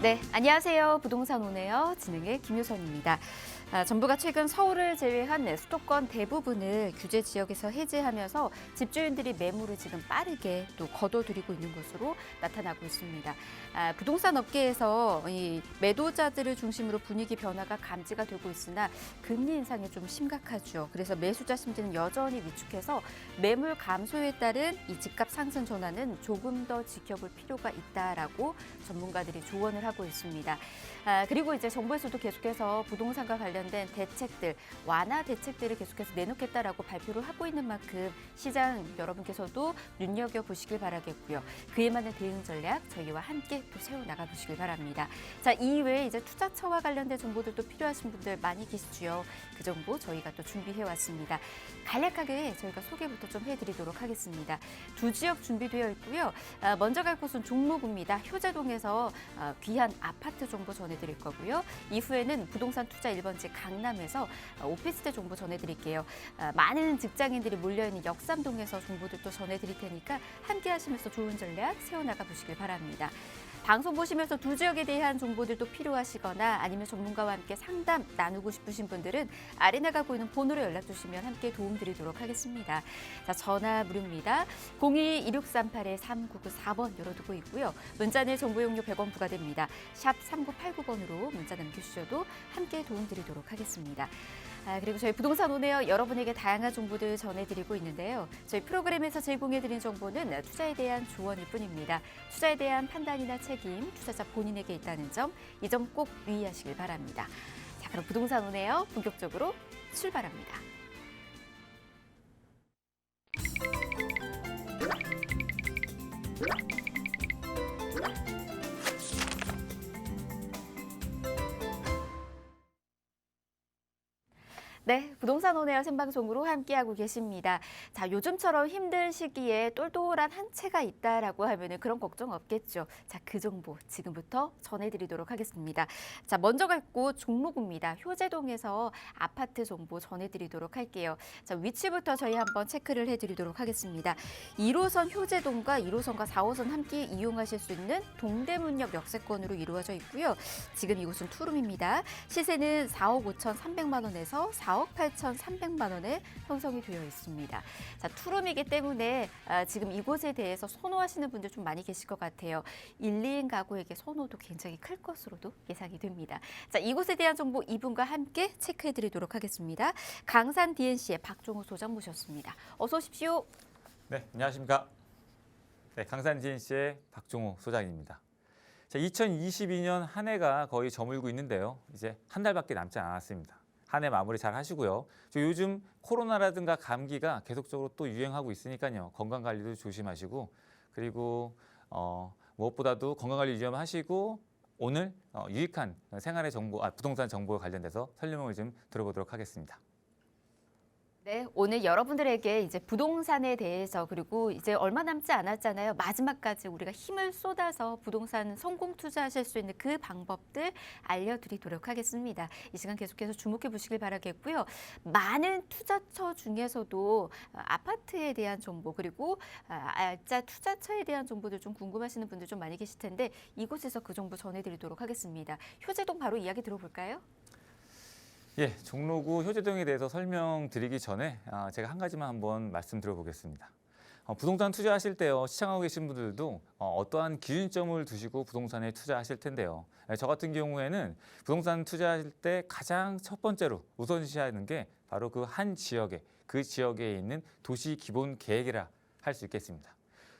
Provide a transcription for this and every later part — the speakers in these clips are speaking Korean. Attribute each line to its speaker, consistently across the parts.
Speaker 1: 네, 안녕하세요. 부동산 오네요. 진행의 김효선입니다. 정부가 최근 서울을 제외한 수도권 대부분을 규제 지역에서 해제하면서 집주인들이 매물을 지금 빠르게 또 거둬들이고 있는 것으로 나타나고 있습니다. 부동산 업계에서 이 매도자들을 중심으로 분위기 변화가 감지가 되고 있으나 금리 인상이 좀 심각하죠. 그래서 매수자 심리는 여전히 위축해서 매물 감소에 따른 이 집값 상승 전환은 조금 더 지켜볼 필요가 있다라고 전문가들이 조언을 하고 있습니다. 그리고 이제 정부에서도 계속해서 부동산과 관련된 대책들, 완화 대책들을 계속해서 내놓겠다라고 발표를 하고 있는 만큼 시장 여러분께서도 눈여겨보시길 바라겠고요. 그에 맞는 대응 전략 저희와 함께 또 세워나가 보시길 바랍니다. 자, 이외에 이제 투자처와 관련된 정보들도 필요하신 분들 많이 계시죠. 그 정보 저희가 또 준비해왔습니다. 간략하게 저희가 소개부터 좀 해드리도록 하겠습니다. 두 지역 준비되어 있고요. 먼저 갈 곳은 종로구입니다. 효재동에서 귀한 아파트 정보 전해드릴 거고요. 이후에는 부동산 투자 1번지 강남에서 오피스텔 정보 전해드릴게요. 많은 직장인들이 몰려있는 역삼동에서 정보들 또 전해드릴 테니까 함께 하시면서 좋은 전략 세워나가 보시길 바랍니다. 방송 보시면서 두 지역에 대한 정보들도 필요하시거나 아니면 전문가와 함께 상담 나누고 싶으신 분들은 아래 나가고 있는 번호로 연락 주시면 함께 도움드리도록 하겠습니다. 자, 전화 무료입니다. 02-2638-3994번 열어두고 있고요. 문자는 정보용료 100원 부과됩니다. 샵 3989번으로 문자 남겨주셔도 함께 도움드리도록 하겠습니다. 그리고 저희 부동산 오네요. 여러분에게 다양한 정보들 전해드리고 있는데요. 저희 프로그램에서 제공해드린 정보는 투자에 대한 조언일 뿐입니다. 투자에 대한 판단이나 책임, 투자자 본인에게 있다는 점, 이 점 꼭 유의하시길 바랍니다. 자, 그럼 부동산 오네요. 본격적으로 출발합니다. 네, 부동산 오네요 생방송으로 함께하고 계십니다. 자, 요즘처럼 힘든 시기에 똘똘한 한 채가 있다라고 하면은 그런 걱정 없겠죠. 자, 그 정보 지금부터 전해드리도록 하겠습니다. 자, 먼저 갈 곳 종로구입니다. 효재동에서 아파트 정보 전해드리도록 할게요. 자, 위치부터 저희 한번 체크를 해드리도록 하겠습니다. 1호선 효재동과 1호선과 4호선 함께 이용하실 수 있는 동대문역 역세권으로 이루어져 있고요. 지금 이곳은 투룸입니다. 시세는 4억 5,300만 원에서 4억 8,300만 원에 형성이 되어 있습니다. 자, 투룸이기 때문에 지금 이곳에 대해서 선호하시는 분들 좀 많이 계실 것 같아요. 1, 2인 가구에게 선호도 굉장히 클 것으로도 예상이 됩니다. 자, 이곳에 대한 정보 이분과 함께 체크해드리도록 하겠습니다. 강산 DNC의 박종우 소장 모셨습니다. 어서 오십시오.
Speaker 2: 네, 안녕하십니까. 네, 강산 DNC의 박종우 소장입니다. 자, 2022년 한 해가 거의 저물고 있는데요. 이제 한 달밖에 남지 않았습니다. 한 해 마무리 잘 하시고요. 요즘 코로나라든가 감기가 계속적으로 또 유행하고 있으니까요. 건강관리도 조심하시고 그리고 무엇보다도 건강관리 유념하시고 오늘 유익한 생활의 정보, 부동산 정보에 관련돼서 설명을 좀 들어보도록 하겠습니다.
Speaker 1: 네, 오늘 여러분들에게 이제 부동산에 대해서 그리고 이제 얼마 남지 않았잖아요. 마지막까지 우리가 힘을 쏟아서 부동산 성공 투자하실 수 있는 그 방법들 알려드리도록 하겠습니다. 이 시간 계속해서 주목해 보시길 바라겠고요. 많은 투자처 중에서도 아파트에 대한 정보 그리고 알짜 투자처에 대한 정보들 좀 궁금하시는 분들 좀 많이 계실 텐데 이곳에서 그 정보 전해드리도록 하겠습니다. 효재동 바로 이야기 들어볼까요?
Speaker 2: 예, 종로구 효재동에 대해서 설명드리기 전에 제가 한 가지만 한번 말씀드려보겠습니다. 부동산 투자하실 때요, 시청하고 계신 분들도 어떠한 기준점을 두시고 부동산에 투자하실 텐데요. 저 같은 경우에는 부동산 투자하실 때 가장 첫 번째로 우선시하는 게 바로 그 한 지역에, 그 지역에 있는 도시 기본 계획이라 할 수 있겠습니다.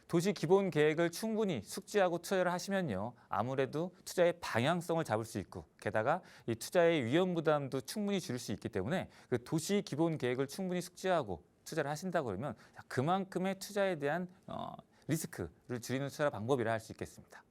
Speaker 2: 도시 기본 계획을 충분히 숙지하고 투자를 하시면요. 아무래도 투자의 방향성을 잡을 수 있고 게다가 이 투자의 위험 부담도 충분히 줄일 수 있기 때문에 그 도시 기본 계획을 충분히 숙지하고 투자를 하신다 그러면 그만큼의 투자에 대한 리스크를 줄이는 투자 방법이라 할 수 있겠습니다.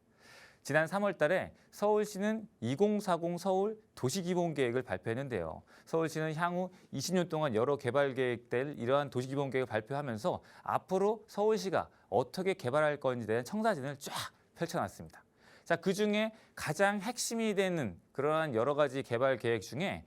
Speaker 2: 지난 3월 달에 서울시는 2040 서울 도시기본계획을 발표했는데요. 서울시는 향후 20년 동안 여러 개발 계획될 이러한 도시기본계획을 발표하면서 앞으로 서울시가 어떻게 개발할 건지에 대한 청사진을 쫙 펼쳐놨습니다. 자, 그중에 가장 핵심이 되는 그러한 여러 가지 개발 계획 중에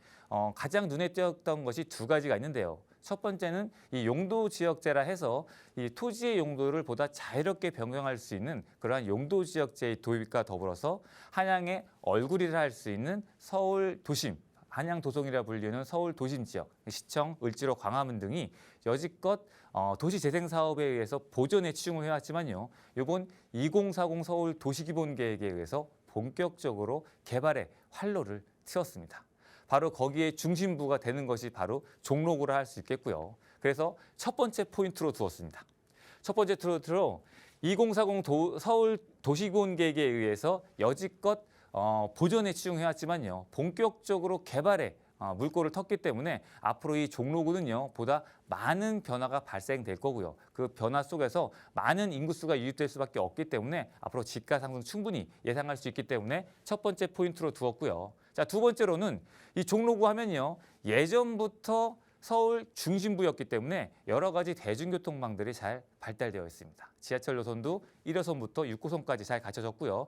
Speaker 2: 가장 눈에 띄었던 것이 두 가지가 있는데요. 첫 번째는 이 용도 지역제라 해서 이 토지의 용도를 보다 자유롭게 변경할 수 있는 그러한 용도 지역제의 도입과 더불어서 한양의 얼굴이라 할 수 있는 서울 도심, 한양 도성이라 불리는 서울 도심 지역, 시청, 을지로, 광화문 등이 여지껏 도시 재생 사업에 의해서 보존에 치중을 해왔지만요. 이번 2040 서울 도시기본계획에 의해서 본격적으로 개발의 활로를 트였습니다. 바로 거기에 중심부가 되는 것이 바로 종로구라 할 수 있겠고요. 그래서 첫 번째 포인트로 두었습니다. 첫 번째 포인트로 2040 서울 도시기본계획에 의해서 여지껏 보존에 치중해왔지만요. 본격적으로 개발에 물꼬를 텄기 때문에 앞으로 이 종로구는요. 보다 많은 변화가 발생될 거고요. 그 변화 속에서 많은 인구수가 유입될 수밖에 없기 때문에 앞으로 집가 상승 충분히 예상할 수 있기 때문에 첫 번째 포인트로 두었고요. 자, 두 번째로는 이 종로구 하면요. 예전부터 서울 중심부였기 때문에 여러 가지 대중교통망들이 잘 발달되어 있습니다. 지하철 노선도 1호선부터 6호선까지 잘 갖춰졌고요.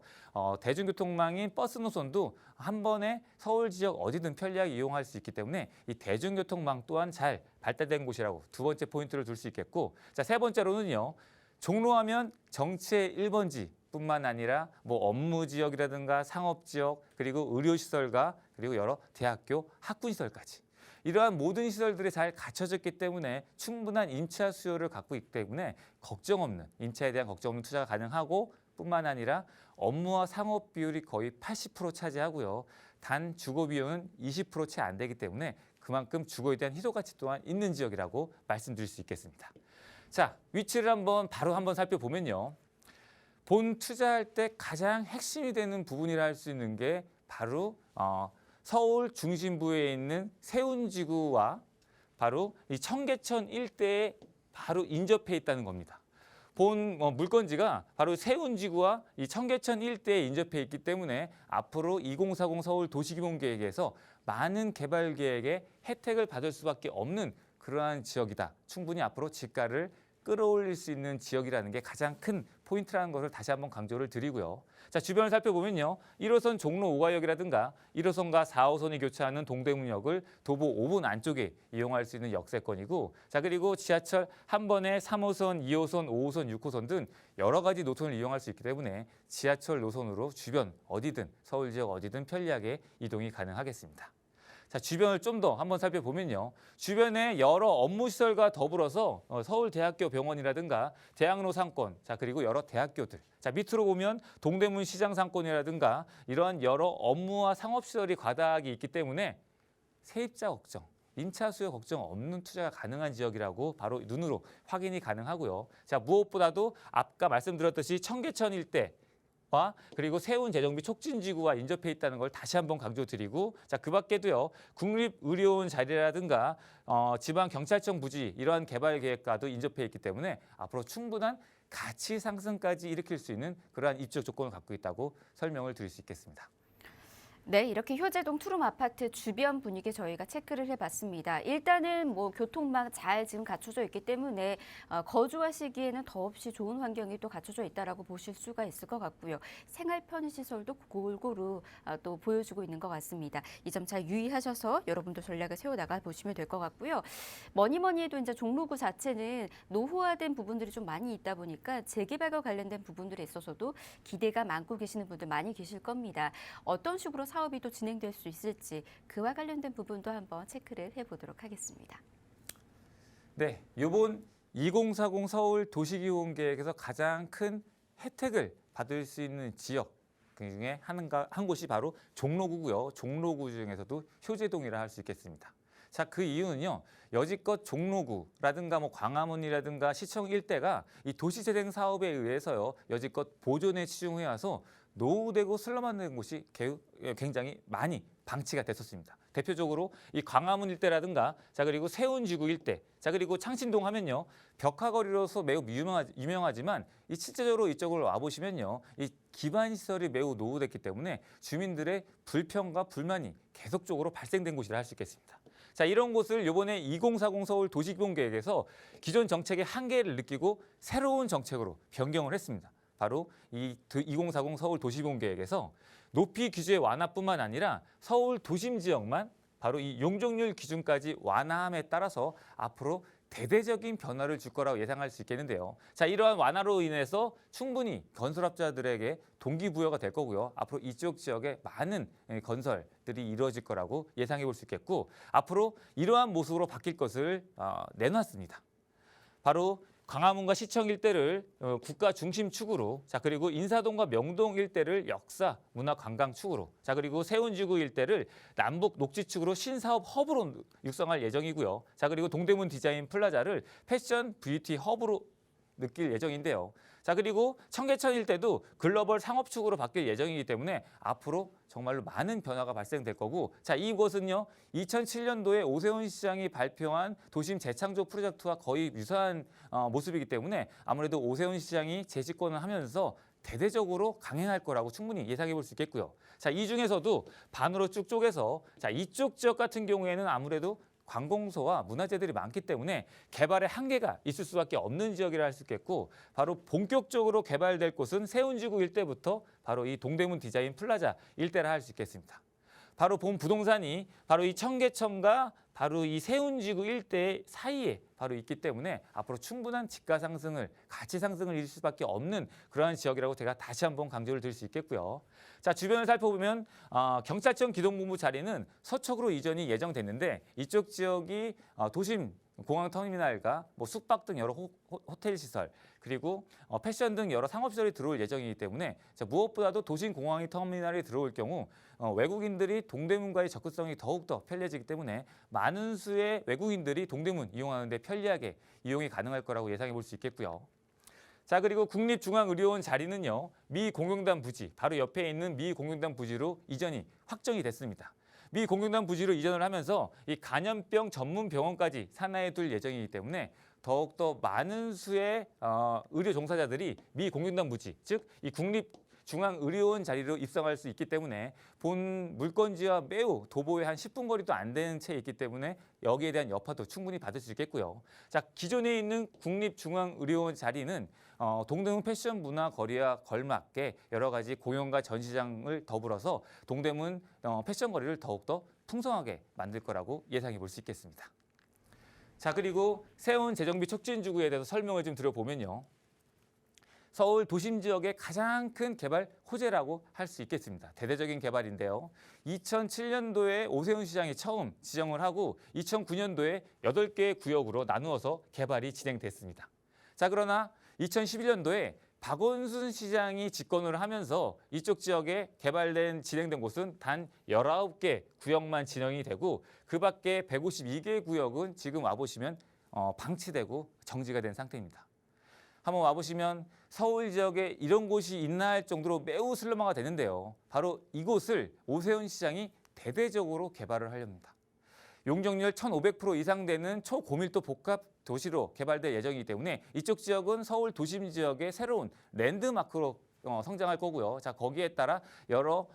Speaker 2: 대중교통망인 버스 노선도 한 번에 서울 지역 어디든 편리하게 이용할 수 있기 때문에 이 대중교통망 또한 잘 발달된 곳이라고 두 번째 포인트를 둘 수 있겠고, 자, 세 번째로는요. 종로하면 정치의 1번지 뿐만 아니라 뭐 업무 지역이라든가 상업 지역, 그리고 의료 시설과 그리고 여러 대학교 학군 시설까지 이러한 모든 시설들이 잘 갖춰졌기 때문에 충분한 임차 수요를 갖고 있기 때문에 걱정 없는, 임차에 대한 걱정 없는 투자가 가능하고 뿐만 아니라 업무와 상업 비율이 거의 80% 차지하고요. 단 주거 비용은 20% 채 안 되기 때문에 그만큼 주거에 대한 희소 가치 또한 있는 지역이라고 말씀드릴 수 있겠습니다. 자, 위치를 바로 한번 살펴보면요. 본 투자할 때 가장 핵심이 되는 부분이라 할 수 있는 게 바로 서울 중심부에 있는 세운지구와 바로 이 청계천 일대에 바로 인접해 있다는 겁니다. 본 물건지가 바로 세운지구와 이 청계천 일대에 인접해 있기 때문에 앞으로 2040 서울 도시기본계획에서 많은 개발 계획의 혜택을 받을 수밖에 없는 그러한 지역이다. 충분히 앞으로 집가를 끌어올릴 수 있는 지역이라는 게 가장 큰 포인트라는 것을 다시 한번 강조를 드리고요. 자, 주변을 살펴보면요. 1호선 종로 오가역이라든가 1호선과 4호선이 교차하는 동대문역을 도보 5분 안쪽에 이용할 수 있는 역세권이고, 자, 그리고 지하철 한 번에 3호선, 2호선, 5호선, 6호선 등 여러 가지 노선을 이용할 수 있기 때문에 지하철 노선으로 주변 어디든 서울 지역 어디든 편리하게 이동이 가능하겠습니다. 자, 주변을 좀 더 한번 살펴보면요. 주변에 여러 업무시설과 더불어서 서울대학교 병원이라든가 대학로 상권, 자, 그리고 여러 대학교들. 자, 밑으로 보면 동대문 시장 상권이라든가 이러한 여러 업무와 상업시설이 과다하게 있기 때문에 세입자 걱정, 임차 수요 걱정 없는 투자가 가능한 지역이라고 바로 눈으로 확인이 가능하고요. 자, 무엇보다도 아까 말씀드렸듯이 청계천 일대, 그리고 세운 재정비 촉진지구와 인접해 있다는 걸 다시 한번 강조드리고, 자, 그 밖에도요. 국립의료원 자리라든가 지방경찰청 부지 이러한 개발 계획과도 인접해 있기 때문에 앞으로 충분한 가치 상승까지 일으킬 수 있는 그러한 입적 조건을 갖고 있다고 설명을 드릴 수 있겠습니다.
Speaker 1: 네, 이렇게 효재동 투룸 아파트 주변 분위기 저희가 체크를 해봤습니다. 일단은 뭐 교통망 잘 지금 갖춰져 있기 때문에 거주하시기에는 더없이 좋은 환경이 또 갖춰져 있다라고 보실 수가 있을 것 같고요. 생활 편의 시설도 골고루 또 보여주고 있는 것 같습니다. 이 점 잘 유의하셔서 여러분도 전략을 세워나가 보시면 될 것 같고요. 뭐니 해도 이제 종로구 자체는 노후화된 부분들이 좀 많이 있다 보니까 재개발과 관련된 부분들에 있어서도 기대가 많고 계시는 분들 많이 계실 겁니다. 어떤 식으로 사업이 또 진행될 수 있을지 그와 관련된 부분도 한번 체크를 해보도록 하겠습니다.
Speaker 2: 네, 이번 2040 서울 도시기본계획에서 가장 큰 혜택을 받을 수 있는 지역 그중에 한 곳이 바로 종로구고요. 종로구 중에서도 효재동이라 할 수 있겠습니다. 자, 그 이유는요. 여지껏 종로구라든가 뭐 광화문이라든가 시청 일대가 이 도시재생 사업에 의해서요. 여지껏 보존에 치중해 와서 노후되고 슬럼화된 곳이 굉장히 많이 방치가 됐었습니다. 대표적으로 이 광화문 일대라든가, 자, 그리고 세운지구 일대, 자, 그리고 창신동 하면요. 벽화거리로서 매우 유명하지만 이 실제적으로 이쪽으로 와보시면요. 이 기반 시설이 매우 노후됐기 때문에 주민들의 불평과 불만이 계속적으로 발생된 곳이라 할 수 있겠습니다. 자, 이런 곳을 이번에 2040 서울 도시기본계획에서 기존 정책의 한계를 느끼고 새로운 정책으로 변경을 했습니다. 바로 이 2040 서울 도시기본계획에서 높이 규제 완화뿐만 아니라 서울 도심 지역만 바로 이 용적률 기준까지 완화함에 따라서 앞으로 대대적인 변화를 줄 거라고 예상할 수 있겠는데요. 자, 이러한 완화로 인해서 충분히 건설업자들에게 동기부여가 될 거고요. 앞으로 이쪽 지역에 많은 건설들이 이루어질 거라고 예상해 볼 수 있겠고, 앞으로 이러한 모습으로 바뀔 것을 내놨습니다. 바로 광화문과 시청 일대를 국가 중심 축으로, 자 그리고 인사동과 명동 일대를 역사, 문화, 관광 축으로, 자 그리고 세운지구 일대를 남북 녹지 축으로 신사업 허브로 육성할 예정이고요. 자 그리고 동대문 디자인 플라자를 패션 뷰티 허브로 느낄 예정인데요. 자 그리고 청계천 일대도 글로벌 상업축으로 바뀔 예정이기 때문에 앞으로 정말로 많은 변화가 발생될 거고, 자 이곳은요 2007년도에 오세훈 시장이 발표한 도심 재창조 프로젝트와 거의 유사한 모습이기 때문에 아무래도 오세훈 시장이 재집권을 하면서 대대적으로 강행할 거라고 충분히 예상해 볼 수 있겠고요. 자, 이 중에서도 반으로 쭉 쪼개서, 자 이쪽 지역 같은 경우에는 아무래도 관공서와 문화재들이 많기 때문에 개발의 한계가 있을 수밖에 없는 지역이라 할 수 있겠고, 바로 본격적으로 개발될 곳은 세운지구 일대부터 바로 이 동대문 디자인 플라자 일대라 할 수 있겠습니다. 바로 본 부동산이 바로 이 청계천과 바로 이 세운지구 일대 사이에 바로 있기 때문에 앞으로 충분한 집가 상승을, 가치 상승을 이룰 수밖에 없는 그러한 지역이라고 제가 다시 한번 강조를 드릴 수 있겠고요. 자, 주변을 살펴보면 경찰청 기동본부 자리는 서쪽으로 이전이 예정됐는데, 이쪽 지역이 도심 공항터미널과 뭐 숙박 등 여러 호텔 시설, 그리고 패션 등 여러 상업시설이 들어올 예정이기 때문에, 자, 무엇보다도 도심 공항 터미널이 들어올 경우 외국인들이 동대문과의 접근성이 더욱더 편리해지기 때문에 많은 수의 외국인들이 동대문 이용하는 데 편리하게 이용이 가능할 거라고 예상해 볼 수 있겠고요. 자, 그리고 국립중앙의료원 자리는요, 미 공영단 부지, 바로 옆에 있는 미 공영단 부지로 이전이 확정이 됐습니다. 미 공영단 부지로 이전을 하면서 이 간염병 전문 병원까지 산하에 둘 예정이기 때문에 더욱더 많은 수의 의료 종사자들이 미 공영단 부지, 즉 이 국립중앙의료원 자리로 입성할 수 있기 때문에 본 물건지와 매우 도보의 한 10분 거리도 안 되는 채 있기 때문에 여기에 대한 여파도 충분히 받을 수 있겠고요. 자, 기존에 있는 국립중앙의료원 자리는 동대문 패션 문화 거리와 걸맞게 여러 가지 공연과 전시장을 더불어서 동대문 패션 거리를 더욱더 풍성하게 만들 거라고 예상해 볼 수 있겠습니다. 자, 그리고 세운 재정비 촉진주구에 대해서 설명을 좀 드려보면요. 서울 도심 지역의 가장 큰 개발 호재라고 할 수 있겠습니다. 대대적인 개발인데요. 2007년도에 오세훈 시장이 처음 지정을 하고 2009년도에 8개의 구역으로 나누어서 개발이 진행됐습니다. 자, 그러나 2011년도에 박원순 시장이 집권을 하면서 이쪽 지역에 진행된 곳은 단 19개 구역만 진행이 되고, 그 밖에 152개 구역은 지금 와보시면 방치되고 정지가 된 상태입니다. 한번 와보시면 서울 지역에 이런 곳이 있나 할 정도로 매우 슬럼화가 되는데요. 바로 이곳을 오세훈 시장이 대대적으로 개발을 하렵니다. 용적률 1,500% 이상 되는 초고밀도 복합 도시로 개발될 예정이기 때문에 이쪽 지역은 서울 도심 지역의 새로운 랜드마크로 성장할 거고요. 자, 거기에 따라 여러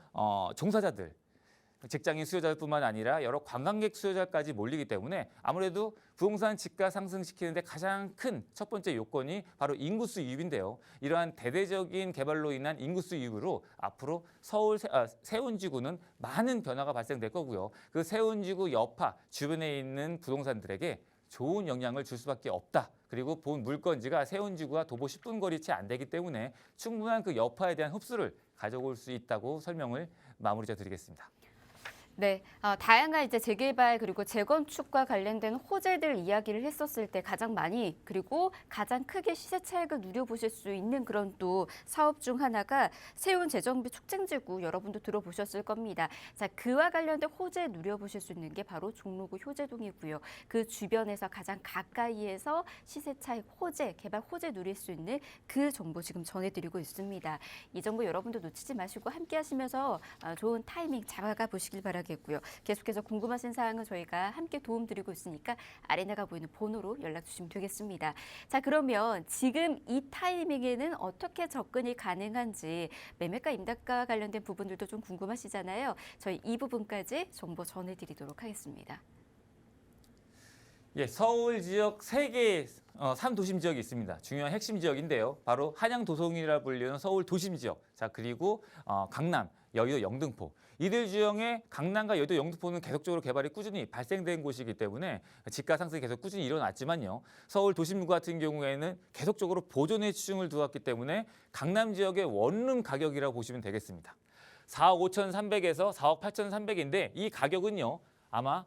Speaker 2: 종사자들, 직장인 수요자뿐만 아니라 여러 관광객 수요자까지 몰리기 때문에 아무래도 부동산 지가 상승시키는데 가장 큰 첫 번째 요건이 바로 인구수 유입인데요. 이러한 대대적인 개발로 인한 인구수 유입으로 앞으로 서울 세운지구는 많은 변화가 발생될 거고요. 그 세운지구 여파 주변에 있는 부동산들에게 좋은 영향을 줄 수밖에 없다. 그리고 본 물건지가 세운지구와 도보 10분 거리 채 안 되기 때문에 충분한 그 여파에 대한 흡수를 가져올 수 있다고 설명을 마무리 드리겠습니다.
Speaker 1: 네, 다양한 이제 재개발 그리고 재건축과 관련된 호재들 이야기를 했었을 때 가장 많이 그리고 가장 크게 시세 차익을 누려보실 수 있는 그런 또 사업 중 하나가 세운 재정비 촉진지구, 여러분도 들어보셨을 겁니다. 자, 그와 관련된 호재 누려보실 수 있는 게 바로 종로구 효재동이고요. 그 주변에서 가장 가까이에서 시세 차익 호재, 개발 호재 누릴 수 있는 그 정보 지금 전해드리고 있습니다. 이 정보 여러분도 놓치지 마시고 함께 하시면서 좋은 타이밍 잡아가 보시길 바라겠습니다. 계속해서 궁금하신 사항은 저희가 함께 도움드리고 있으니까 아래나가 보이는 번호로 연락 주시면 되겠습니다. 자, 그러면 지금 이 타이밍에는 어떻게 접근이 가능한지 매매가 임대가와 관련된 부분들도 좀 궁금하시잖아요. 저희 이 부분까지 정보 전해드리도록 하겠습니다.
Speaker 2: 예, 서울 지역 3개 3도심 지역이 있습니다. 중요한 핵심 지역인데요. 바로 한양 도성이라 불리는 서울 도심 지역. 자, 그리고 강남, 여의도, 영등포. 이들 지역의 강남과 여의도, 영등포는 계속적으로 개발이 꾸준히 발생된 곳이기 때문에 집가 상승이 계속 꾸준히 일어났지만요. 서울 도심부 같은 경우에는 계속적으로 보존에 치중을 두었기 때문에 강남 지역의 원룸 가격이라고 보시면 되겠습니다. 4억 5,300에서 4억 8,300인데 이 가격은요. 아마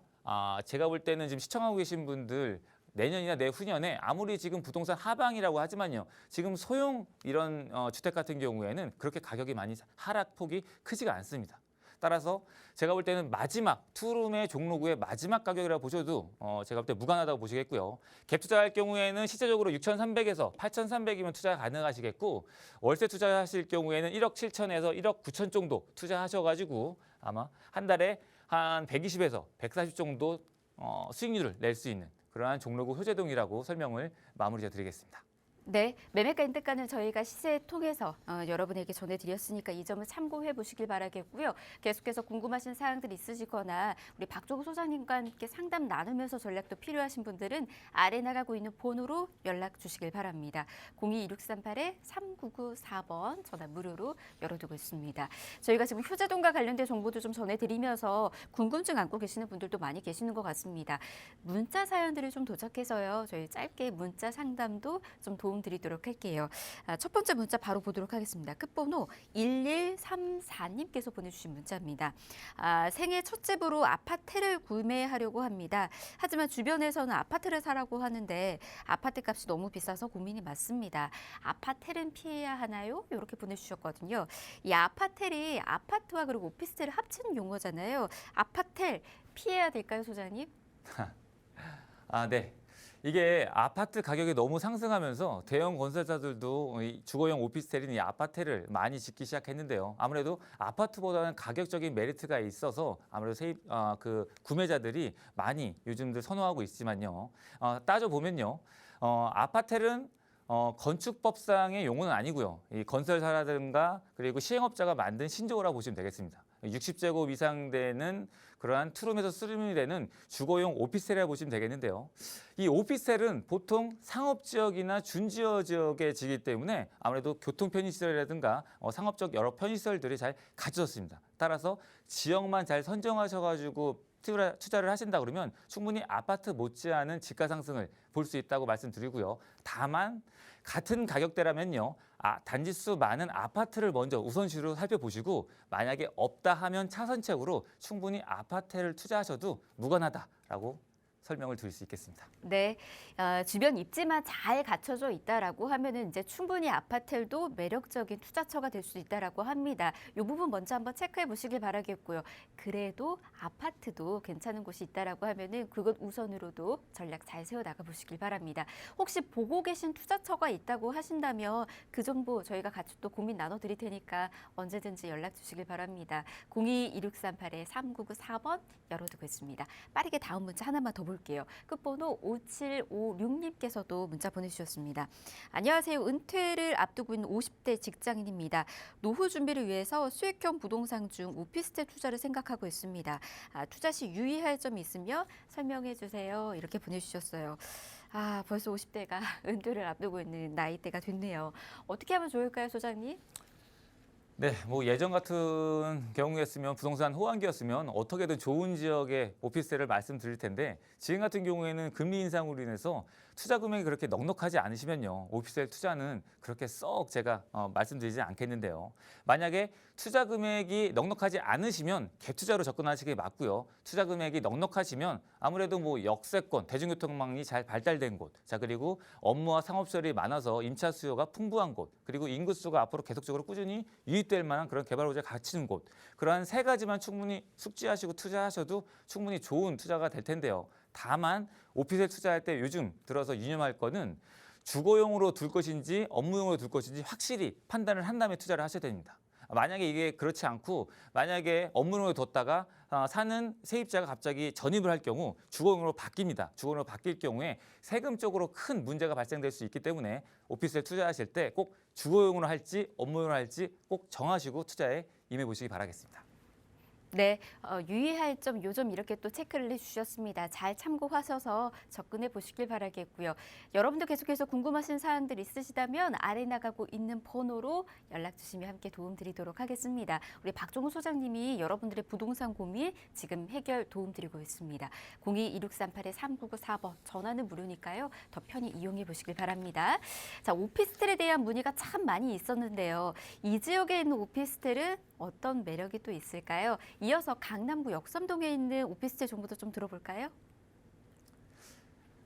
Speaker 2: 제가 볼 때는 지금 시청하고 계신 분들 내년이나 내후년에 아무리 지금 부동산 하방이라고 하지만요. 지금 소형 이런 주택 같은 경우에는 그렇게 가격이 많이 하락폭이 크지가 않습니다. 따라서 제가 볼 때는 마지막 투룸의 종로구의 마지막 가격이라고 보셔도 제가 볼 때 무관하다고 보시겠고요. 갭 투자할 경우에는 실제적으로 6,300에서 8,300이면 투자 가능하시겠고 월세 투자하실 경우에는 1억 7천에서 1억 9천 정도 투자하셔가지고 아마 한 달에 한 120에서 140 정도 수익률을 낼 수 있는 그러한 종로구 효재동이라고 설명을 마무리 드리겠습니다.
Speaker 1: 네, 매매가 인대가는 저희가 시세 통해서 여러분에게 전해드렸으니까 이 점을 참고해 보시길 바라겠고요. 계속해서 궁금하신 사항들 있으시거나 우리 박종우 소장님과 함께 상담 나누면서 전략도 필요하신 분들은 아래 나가고 있는 번호로 연락 주시길 바랍니다. 02-2638-3994번 전화 무료로 열어두고 있습니다. 저희가 지금 효재동과 관련된 정보도 좀 전해드리면서 궁금증 안고 계시는 분들도 많이 계시는 것 같습니다. 문자 사연들이 좀 도착해서요. 저희 짧게 문자 상담도 좀 도움드리도록 할게요. 첫 번째 문자 바로 보도록 하겠습니다. 끝번호 1134님께서 보내주신 문자입니다. 생애 첫 집으로 아파트를 구매하려고 합니다. 하지만 주변에서는 아파트를 사라고 하는데 아파트 값이 너무 비싸서 고민이 많습니다. 아파트는 피해야 하나요? 이렇게 보내주셨거든요. 이 아파텔이 아파트와 그리고 오피스텔을 합치는 용어잖아요. 아파텔 피해야 될까요, 소장님?
Speaker 2: 네. 이게 아파트 가격이 너무 상승하면서 대형 건설사들도 이 주거용 오피스텔인 이 아파트를 많이 짓기 시작했는데요. 아무래도 아파트보다는 가격적인 메리트가 있어서 아무래도 구매자들이 많이 요즘들 선호하고 있지만요. 따져보면요. 아파트는 건축법상의 용어는 아니고요. 이 건설사라든가 그리고 시행업자가 만든 신조어라고 보시면 되겠습니다. 60제곱 이상 되는 그러한 투룸에서 쓰림이 되는 주거용 오피스텔이라고 보시면 되겠는데요. 이 오피스텔은 보통 상업지역이나 준지역 지역에 지기 때문에 아무래도 교통 편의시설이라든가 상업적 여러 편의시설들이 잘 갖춰졌습니다. 따라서 지역만 잘 선정하셔가지고 투자를 하신다 그러면 충분히 아파트 못지않은 집가 상승을 볼 수 있다고 말씀드리고요. 다만 같은 가격대라면요. 단지수 많은 아파트를 먼저 우선시로 살펴보시고 만약에 없다 하면 차선책으로 충분히 아파트를 투자하셔도 무관하다라고 설명을 드릴 수 있겠습니다.
Speaker 1: 네, 주변 입지만 잘 갖춰져 있다라고 하면은 이제 충분히 아파텔도 매력적인 투자처가 될 수 있다라고 합니다. 이 부분 먼저 한번 체크해 보시길 바라겠고요. 그래도 아파트도 괜찮은 곳이 있다라고 하면은 그것 우선으로도 전략 잘 세워 나가 보시길 바랍니다. 혹시 보고 계신 투자처가 있다고 하신다면 그 정보 저희가 같이 또 고민 나눠드릴 테니까 언제든지 연락 주시길 바랍니다. 02-2638-3994번 열어두고 있습니다. 빠르게 다음 문자 하나만 더 볼게요. 끝번호 5756님께서도 문자 보내주셨습니다. 안녕하세요. 은퇴를 앞두고 있는 50대 직장인입니다. 노후 준비를 위해서 수익형 부동산 중 오피스텔 투자를 생각하고 있습니다. 투자 시 유의할 점이 있으며 설명해 주세요. 이렇게 보내주셨어요. 벌써 50대가 은퇴를 앞두고 있는 나이대가 됐네요. 어떻게 하면 좋을까요, 소장님?
Speaker 2: 네, 예전 같은 경우였으면 부동산 호황기였으면 어떻게든 좋은 지역의 오피스텔을 말씀드릴 텐데 지금 같은 경우에는 금리 인상으로 인해서 투자 금액이 그렇게 넉넉하지 않으시면요. 오피스텔 투자는 그렇게 썩 제가 말씀드리지 않겠는데요. 만약에 투자 금액이 넉넉하지 않으시면 갭 투자로 접근하시기 맞고요. 투자 금액이 넉넉하시면 아무래도 역세권, 대중교통망이 잘 발달된 곳, 자 그리고 업무와 상업시설이 많아서 임차 수요가 풍부한 곳, 그리고 인구수가 앞으로 계속적으로 꾸준히 유입될 만한 그런 개발 호재가 갖추는 곳, 그러한 세 가지만 충분히 숙지하시고 투자하셔도 충분히 좋은 투자가 될 텐데요. 다만 오피스텔 투자할 때 요즘 들어서 유념할 거는 주거용으로 둘 것인지 업무용으로 둘 것인지 확실히 판단을 한 다음에 투자를 하셔야 됩니다. 만약에 이게 그렇지 않고 만약에 업무용으로 뒀다가 사는 세입자가 갑자기 전입을 할 경우 주거용으로 바뀝니다. 주거용으로 바뀔 경우에 세금적으로 큰 문제가 발생될 수 있기 때문에 오피스텔 투자하실 때 꼭 주거용으로 할지 업무용으로 할지 꼭 정하시고 투자에 임해 보시기 바라겠습니다.
Speaker 1: 네, 유의할 점, 요점 이렇게 또 체크를 해주셨습니다. 잘 참고하셔서 접근해 보시길 바라겠고요. 여러분도 계속해서 궁금하신 사항들 있으시다면 아래 나가고 있는 번호로 연락 주시면 함께 도움드리도록 하겠습니다. 우리 박종우 소장님이 여러분들의 부동산 고민 지금 해결 도움드리고 있습니다. 02-2638-3994번 전화는 무료니까요. 더 편히 이용해 보시길 바랍니다. 자, 오피스텔에 대한 문의가 참 많이 있었는데요. 이 지역에 있는 오피스텔은 어떤 매력이 또 있을까요? 이어서 강남구 역삼동에 있는 오피스텔 정보도 좀 들어볼까요?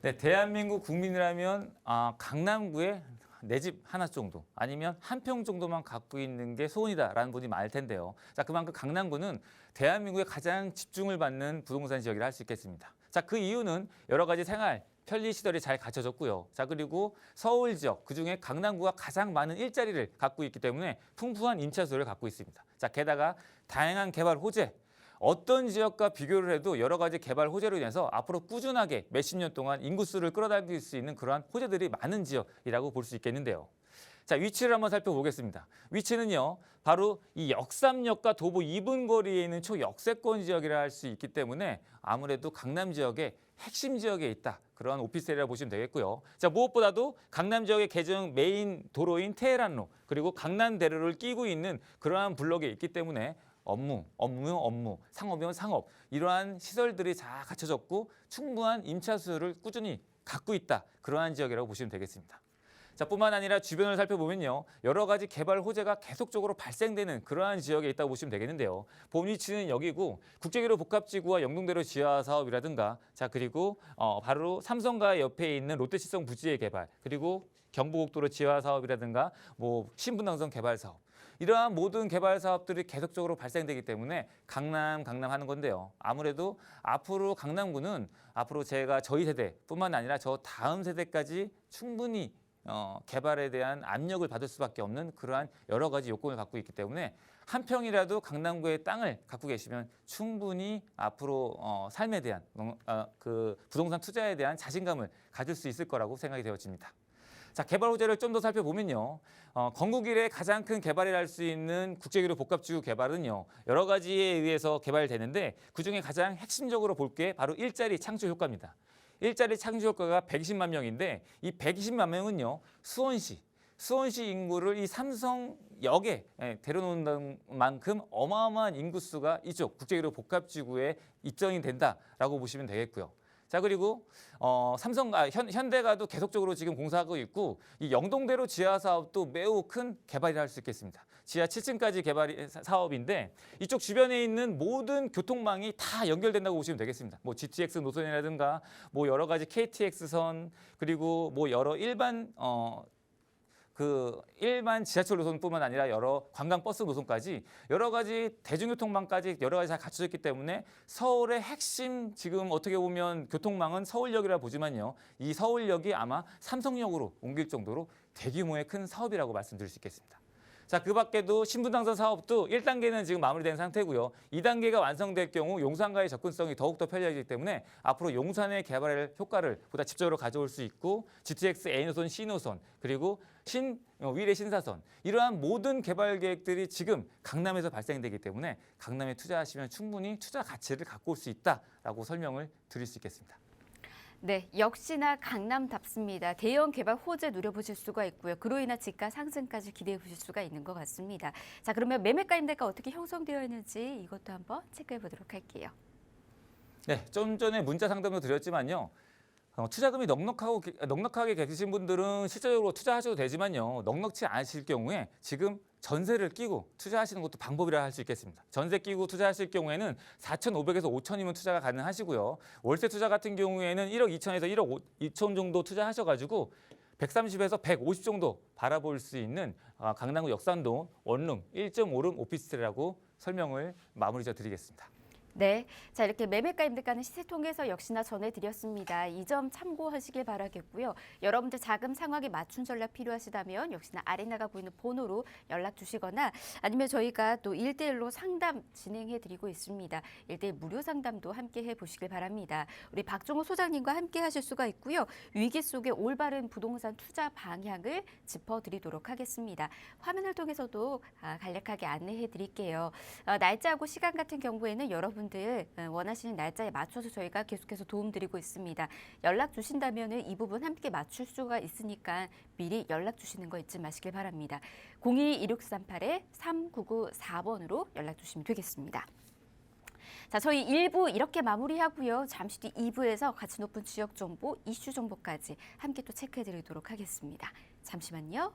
Speaker 2: 네, 대한민국 국민이라면 강남구에 내 집 하나 정도 아니면 한 평 정도만 갖고 있는 게 소원이다라는 분이 많을 텐데요. 자, 그만큼 강남구는 대한민국의 가장 집중을 받는 부동산 지역이라 할 수 있겠습니다. 자, 그 이유는 여러 가지 생활, 편리 시설이 잘 갖춰졌고요. 자, 그리고 서울 지역, 그중에 강남구가 가장 많은 일자리를 갖고 있기 때문에 풍부한 임차수를 갖고 있습니다. 자, 게다가 다양한 개발 호재, 어떤 지역과 비교를 해도 여러 가지 개발 호재로 인해서 앞으로 꾸준하게 몇십 년 동안 인구수를 끌어당길 수 있는 그러한 호재들이 많은 지역이라고 볼 수 있겠는데요. 자, 위치를 한번 살펴보겠습니다. 위치는요, 바로 이 역삼역과 도보 2분 거리에 있는 초역세권 지역이라 할 수 있기 때문에 아무래도 강남 지역의 핵심 지역에 있다. 그런 오피스텔이라고 보시면 되겠고요. 자, 무엇보다도 강남 지역의 개정 메인 도로인 테헤란로 그리고 강남대로를 끼고 있는 그러한 블록에 있기 때문에 업무, 상업이면 상업 이러한 시설들이 다 갖춰졌고 충분한 임차 수요를 꾸준히 갖고 있다. 그러한 지역이라고 보시면 되겠습니다. 자, 뿐만 아니라 주변을 살펴보면요. 여러 가지 개발 호재가 계속적으로 발생되는 그러한 지역에 있다고 보시면 되겠는데요. 본 위치는 여기고 국제기로 복합지구와 영동대로 지하 사업이라든가 자, 그리고 바로 삼성가 옆에 있는 롯데시청 부지의 개발 그리고 경부고속도로 지하 사업이라든가 뭐 신분당선 개발 사업 이러한 모든 개발 사업들이 계속적으로 발생되기 때문에 강남 하는 건데요. 아무래도 앞으로 강남구는 앞으로 저희 세대뿐만 아니라 저 다음 세대까지 충분히 개발에 대한 압력을 받을 수밖에 없는 그러한 여러 가지 요건을 갖고 있기 때문에 한 평이라도 강남구의 땅을 갖고 계시면 충분히 앞으로 삶에 대한 그 부동산 투자에 대한 자신감을 가질 수 있을 거라고 생각이 되어집니다. 자, 개발 호재를 좀 더 살펴보면요. 건국 이래 가장 큰 개발이라 할 수 있는 국제기로 복합지구 개발은요. 여러 가지에 의해서 개발되는데 그중에 가장 핵심적으로 볼 게 바로 일자리 창출 효과입니다. 일자리 창출 효과가 120만 명인데 이 120만 명은요. 수원시 인구를 이 삼성역에 데려놓는 만큼 어마어마한 인구수가 이쪽 국제기로 복합지구에 입점이 된다라고 보시면 되겠고요. 자, 그리고 현대가도 계속적으로 지금 공사하고 있고 이 영동대로 지하 사업도 매우 큰 개발이라 할 수 있겠습니다. 지하 7층까지 개발 사업인데 이쪽 주변에 있는 모든 교통망이 다 연결된다고 보시면 되겠습니다. 뭐 GTX 노선이라든가 뭐 여러 가지 KTX선 그리고 뭐 여러 일반 지하철 노선뿐만 아니라 여러 관광버스 노선까지 여러 가지 대중교통망까지 여러 가지 잘 갖춰졌기 때문에 서울의 핵심 지금 어떻게 보면 교통망은 서울역이라 보지만요. 이 서울역이 아마 삼성역으로 옮길 정도로 대규모의 큰 사업이라고 말씀드릴 수 있겠습니다. 자, 그 밖에도 신분당선 사업도 1단계는 지금 마무리된 상태고요. 2단계가 완성될 경우 용산과의 접근성이 더욱더 편리하기 때문에 앞으로 용산의 개발 효과를 보다 집적으로 가져올 수 있고 GTX A노선, C노선 그리고 위례 신사선 이러한 모든 개발 계획들이 지금 강남에서 발생되기 때문에 강남에 투자하시면 충분히 투자 가치를 갖고 올 수 있다라고 설명을 드릴 수 있겠습니다.
Speaker 1: 네, 역시나 강남답습니다. 대형 개발 호재 누려보실 수가 있고요. 그로 인한 집가 상승까지 기대해 보실 수가 있는 것 같습니다. 자, 그러면 매매가 임대가 어떻게 형성되어 있는지 이것도 한번 체크해 보도록 할게요.
Speaker 2: 네, 좀 전에 문자 상담도 드렸지만요. 투자금이 넉넉하게 계신 분들은 실제적으로 투자하셔도 되지만요. 넉넉치 않으실 경우에 지금 전세를 끼고 투자하시는 것도 방법이라 할 수 있겠습니다. 전세 끼고 투자하실 경우에는 4,500에서 5,000이면 투자가 가능하시고요. 월세 투자 같은 경우에는 1억 2천에서 1억 2천 정도 투자하셔가지고 130에서 150 정도 바라볼 수 있는 강남구 역삼동 원룸 1.5룸 오피스텔이라고 설명을 마무리 드리겠습니다.
Speaker 1: 네, 자 이렇게 매매가 임대가는 시세 통해서 역시나 전해드렸습니다. 이 점 참고하시길 바라겠고요. 여러분들 자금 상황에 맞춘 전략 필요하시다면 역시나 아래 나가고 있는 번호로 연락 주시거나 아니면 저희가 또 1대1로 상담 진행해드리고 있습니다. 1대1 무료 상담도 함께 해보시길 바랍니다. 우리 박종호 소장님과 함께 하실 수가 있고요. 위기 속에 올바른 부동산 투자 방향을 짚어드리도록 하겠습니다. 화면을 통해서도 간략하게 안내해드릴게요. 날짜하고 시간 같은 경우에는 여러분들 원하시는 날짜에 맞춰서 저희가 계속해서 도움드리고 있습니다. 연락 주신다면 이 부분 함께 맞출 수가 있으니까 미리 연락 주시는 거 잊지 마시길 바랍니다. 02-2638-3994번으로 연락 주시면 되겠습니다. 자, 저희 1부 이렇게 마무리하고요. 잠시 뒤 2부에서 가치 높은 지역 정보, 이슈 정보까지 함께 또 체크해드리도록 하겠습니다. 잠시만요.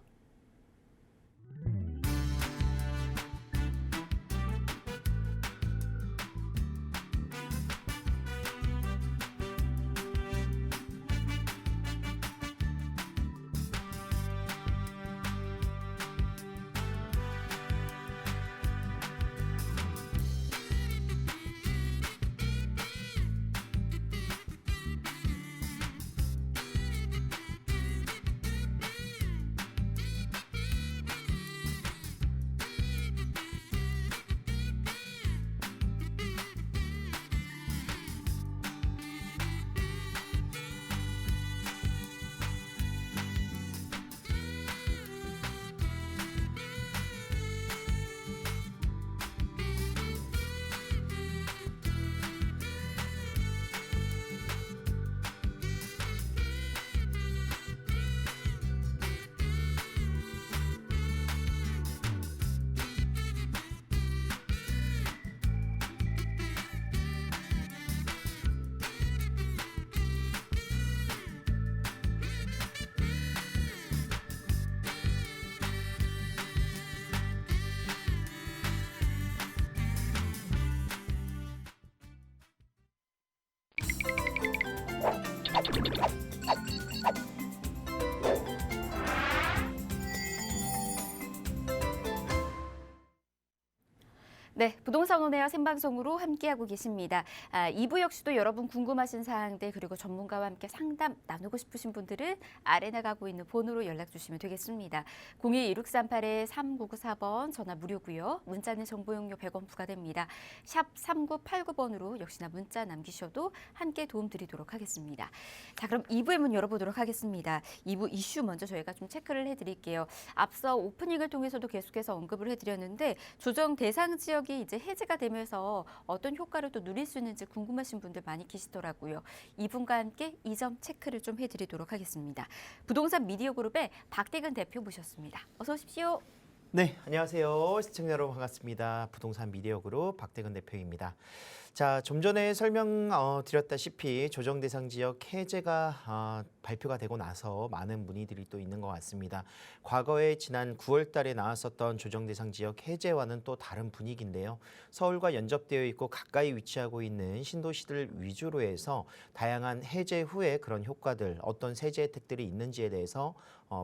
Speaker 1: 네, 부동산 온에어 생방송으로 함께하고 계십니다. 2부 역시도 여러분 궁금하신 사항들 그리고 전문가와 함께 상담 나누고 싶으신 분들은 아래 나가고 있는 번호로 연락 주시면 되겠습니다. 02-2638-3994번 전화 무료고요. 문자는 정보용료 100원 부과됩니다. 샵 3989번으로 역시나 문자 남기셔도 함께 도움드리도록 하겠습니다. 자, 그럼 2부의 문 열어보도록 하겠습니다. 2부 이슈 먼저 저희가 좀 체크를 해드릴게요. 앞서 오프닝을 통해서도 계속해서 언급을 해드렸는데 조정 대상 지역이 이제 해제가 되면서 어떤 효과를 또 누릴 수 있는지 궁금하신 분들 많이 계시더라고요. 이분과 함께 이 점 체크를 좀 해드리도록 하겠습니다. 부동산 미디어 그룹의 박대근 대표 모셨습니다. 어서 오십시오.
Speaker 3: 네, 안녕하세요. 시청자 여러분 반갑습니다. 부동산 미디어 그룹 박대근 대표입니다. 자, 좀 전에 설명드렸다시피 조정 대상 지역 해제가 발표가 되고 나서 많은 문의들이 또 있는 것 같습니다. 과거에 지난 9월 달에 나왔었던 조정 대상 지역 해제와는 또 다른 분위기인데요. 서울과 연접되어 있고 가까이 위치하고 있는 신도시들 위주로 해서 다양한 해제 후에 그런 효과들, 어떤 세제 혜택들이 있는지에 대해서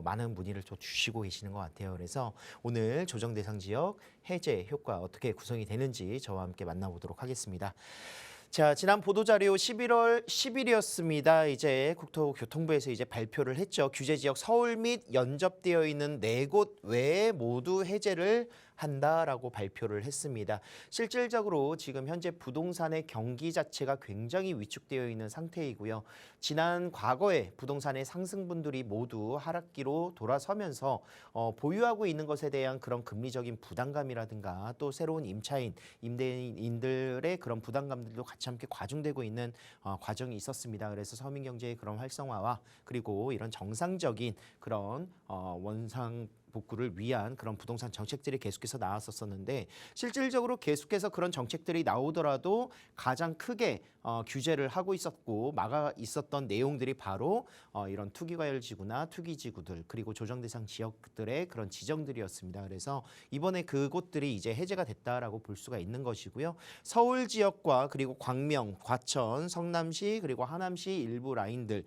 Speaker 3: 많은 문의를 또 주시고 계시는 것 같아요. 그래서 오늘 조정 대상 지역 해제 효과 어떻게 구성이 되는지 저와 함께 만나보도록 하겠습니다. 자, 지난 보도자료 11월 10일이었습니다. 이제 국토교통부에서 이제 발표를 했죠. 규제지역 서울 및 연접되어 있는 4곳 외에 모두 해제를 한다라고 발표를 했습니다. 실질적으로 지금 현재 부동산의 경기 자체가 굉장히 위축되어 있는 상태이고요. 지난 과거에 부동산의 상승분들이 모두 하락기로 돌아서면서 보유하고 있는 것에 대한 그런 금리적인 부담감이라든가 또 새로운 임차인, 임대인들의 그런 부담감들도 같이 함께 과중되고 있는 과정이 있었습니다. 그래서 서민 경제의 그런 활성화와 그리고 이런 정상적인 그런 원상 복구를 위한 그런 부동산 정책들이 계속해서 나왔었는데 실질적으로 계속해서 그런 정책들이 나오더라도 가장 크게 규제를 하고 있었고 막아 있었던 내용들이 바로 이런 투기과열지구나 투기지구들 그리고 조정대상 지역들의 그런 지정들이었습니다. 그래서 이번에 그곳들이 이제 해제가 됐다라고 볼 수가 있는 것이고요. 서울 지역과 그리고 광명, 과천, 성남시 그리고 하남시 일부 라인들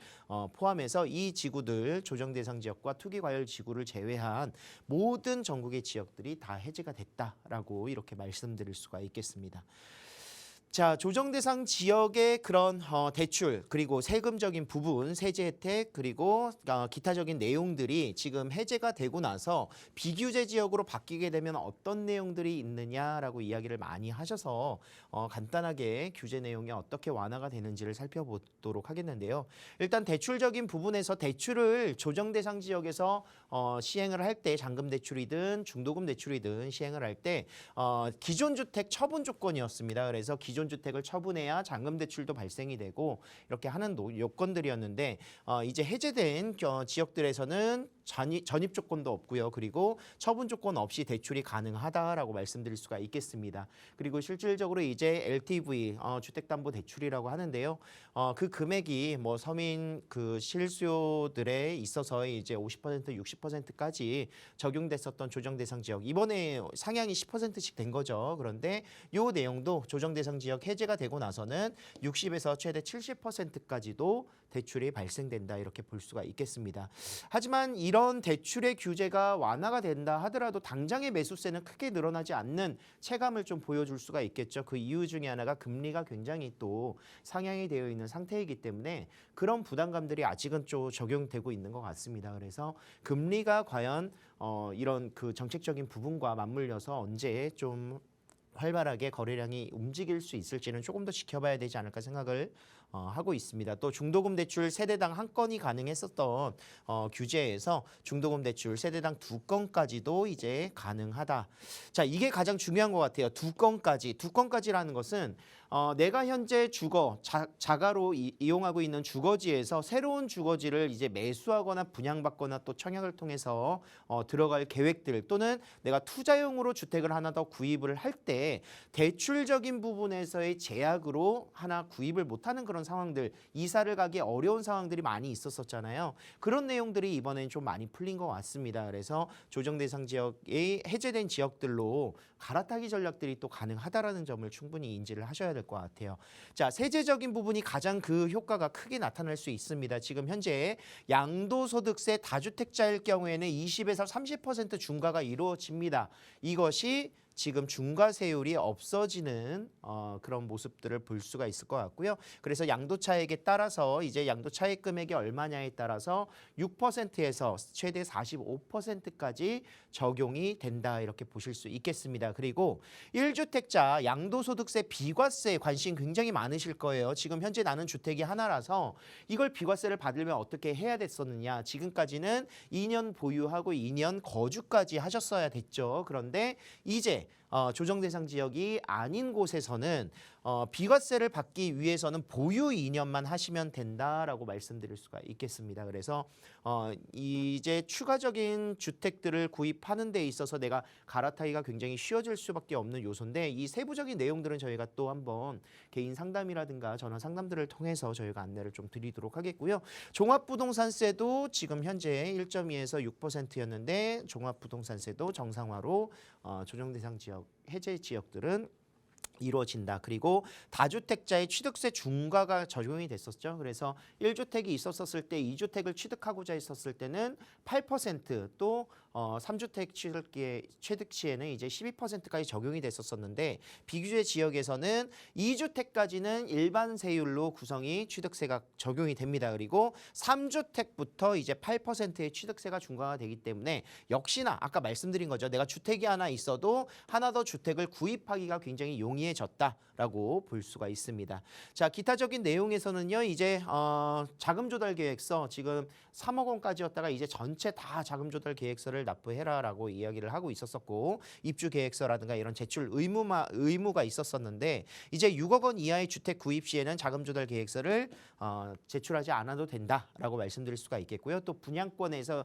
Speaker 3: 포함해서 이 지구들 조정대상 지역과 투기과열지구를 제외한 모든 전국의 지역들이 다 해제가 됐다라고 이렇게 말씀드릴 수가 있겠습니다. 자, 조정 대상 지역의 그런 대출 그리고 세금적인 부분, 세제 혜택 그리고 기타적인 내용들이 지금 해제가 되고 나서 비규제 지역으로 바뀌게 되면 어떤 내용들이 있느냐라고 이야기를 많이 하셔서 간단하게 규제 내용이 어떻게 완화가 되는지를 살펴보도록 하겠는데요. 일단 대출적인 부분에서 대출을 조정 대상 지역에서 시행을 할 때 잔금 대출이든 중도금 대출이든 시행을 할 때 기존 주택 처분 조건이었습니다. 그래서 기존 주택을 처분해야 잔금 대출도 발생이 되고 이렇게 하는 요건들이었는데 이제 해제된 지역들에서는 전입 조건도 없고요. 그리고 처분 조건 없이 대출이 가능하다라고 말씀드릴 수가 있겠습니다. 그리고 실질적으로 이제 LTV 주택담보대출이라고 하는데요. 그 금액이 뭐 서민 그 실수요들에 있어서 이제 50% 60%까지 적용됐었던 조정 대상 지역 이번에 상향이 10%씩 된 거죠. 그런데 요 내용도 조정 대상 지역 해제가 되고 나서는 60에서 최대 70%까지도 대출이 발생된다 이렇게 볼 수가 있겠습니다. 하지만 이런 대출의 규제가 완화가 된다 하더라도 당장의 매수세는 크게 늘어나지 않는 체감을 좀 보여줄 수가 있겠죠. 그 이유 중에 하나가 금리가 굉장히 또 상향이 되어 있는 상태이기 때문에 그런 부담감들이 아직은 좀 적용되고 있는 것 같습니다. 그래서 금리가 과연 이런 그 정책적인 부분과 맞물려서 언제 좀 활발하게 거래량이 움직일 수 있을지는 조금 더 지켜봐야 되지 않을까 생각을 하고 있습니다. 또 중도금 대출 세대당 한 건이 가능했었던 규제에서 중도금 대출 세대당 두 건까지도 이제 가능하다. 자, 이게 가장 중요한 것 같아요. 두 건까지라는 것은 내가 현재 자가로 이용하고 있는 주거지에서 새로운 주거지를 이제 매수하거나 분양받거나 또 청약을 통해서 들어갈 계획들 또는 내가 투자용으로 주택을 하나 더 구입을 할 때 대출적인 부분에서의 제약으로 하나 구입을 못하는 그런 상황들, 이사를 가기 어려운 상황들이 많이 있었잖아요. 그런 내용들이 이번엔 좀 많이 풀린 것 같습니다. 그래서 조정 대상 지역이 해제된 지역들로 갈아타기 전략들이 또 가능하다라는 점을 충분히 인지를 하셔야 될 것 같아요. 자, 세제적인 부분이 가장 그 효과가 크게 나타날 수 있습니다. 지금 현재 양도소득세 다주택자일 경우에는 20에서 30% 중과가 이루어집니다. 이것이 지금 중과세율이 없어지는 그런 모습들을 볼 수가 있을 것 같고요. 그래서 양도차익에 따라서 이제 양도차익 금액이 얼마냐에 따라서 6%에서 최대 45%까지 적용이 된다 이렇게 보실 수 있겠습니다. 그리고 1주택자 양도소득세 비과세 관심 굉장히 많으실 거예요. 지금 현재 나는 주택이 하나라서 이걸 비과세를 받으려면 어떻게 해야 됐었느냐. 지금까지는 2년 보유하고 2년 거주까지 하셨어야 됐죠. 그런데 이제 조정 대상 지역이 아닌 곳에서는 비과세를 받기 위해서는 보유 2년만 하시면 된다라고 말씀드릴 수가 있겠습니다. 그래서 이제 추가적인 주택들을 구입하는 데 있어서 내가 갈아타기가 굉장히 쉬워질 수밖에 없는 요소인데 이 세부적인 내용들은 저희가 또 한번 개인 상담이라든가 전화 상담들을 통해서 저희가 안내를 좀 드리도록 하겠고요. 종합부동산세도 지금 현재 1.2에서 6%였는데 종합부동산세도 정상화로 조정 대상 지역 해제 지역들은 이루어진다. 그리고 다주택자의 취득세 중과가 적용이 됐었죠. 그래서 1주택이 있었을 때 2주택을 취득하고자 했었을 때는 8% 또 3주택 취득 시에는 이제 12%까지 적용이 됐었는데 비규제 지역에서는 2주택까지는 일반 세율로 구성이 취득세가 적용이 됩니다. 그리고 3주택부터 이제 8%의 취득세가 중과가 되기 때문에 역시나 아까 말씀드린 거죠. 내가 주택이 하나 있어도 하나 더 주택을 구입하기가 굉장히 용이해졌다라고 볼 수가 있습니다. 자, 기타적인 내용에서는요. 이제 자금 조달 계획서 지금 3억 원까지였다가 이제 전체 다 자금 조달 계획서를 납부해라라고 이야기를 하고 있었었고 입주 계획서라든가 이런 제출 의무가 있었었는데 이제 6억 원 이하의 주택 구입 시에는 자금 조달 계획서를 제출하지 않아도 된다라고 말씀드릴 수가 있겠고요. 또 분양권에서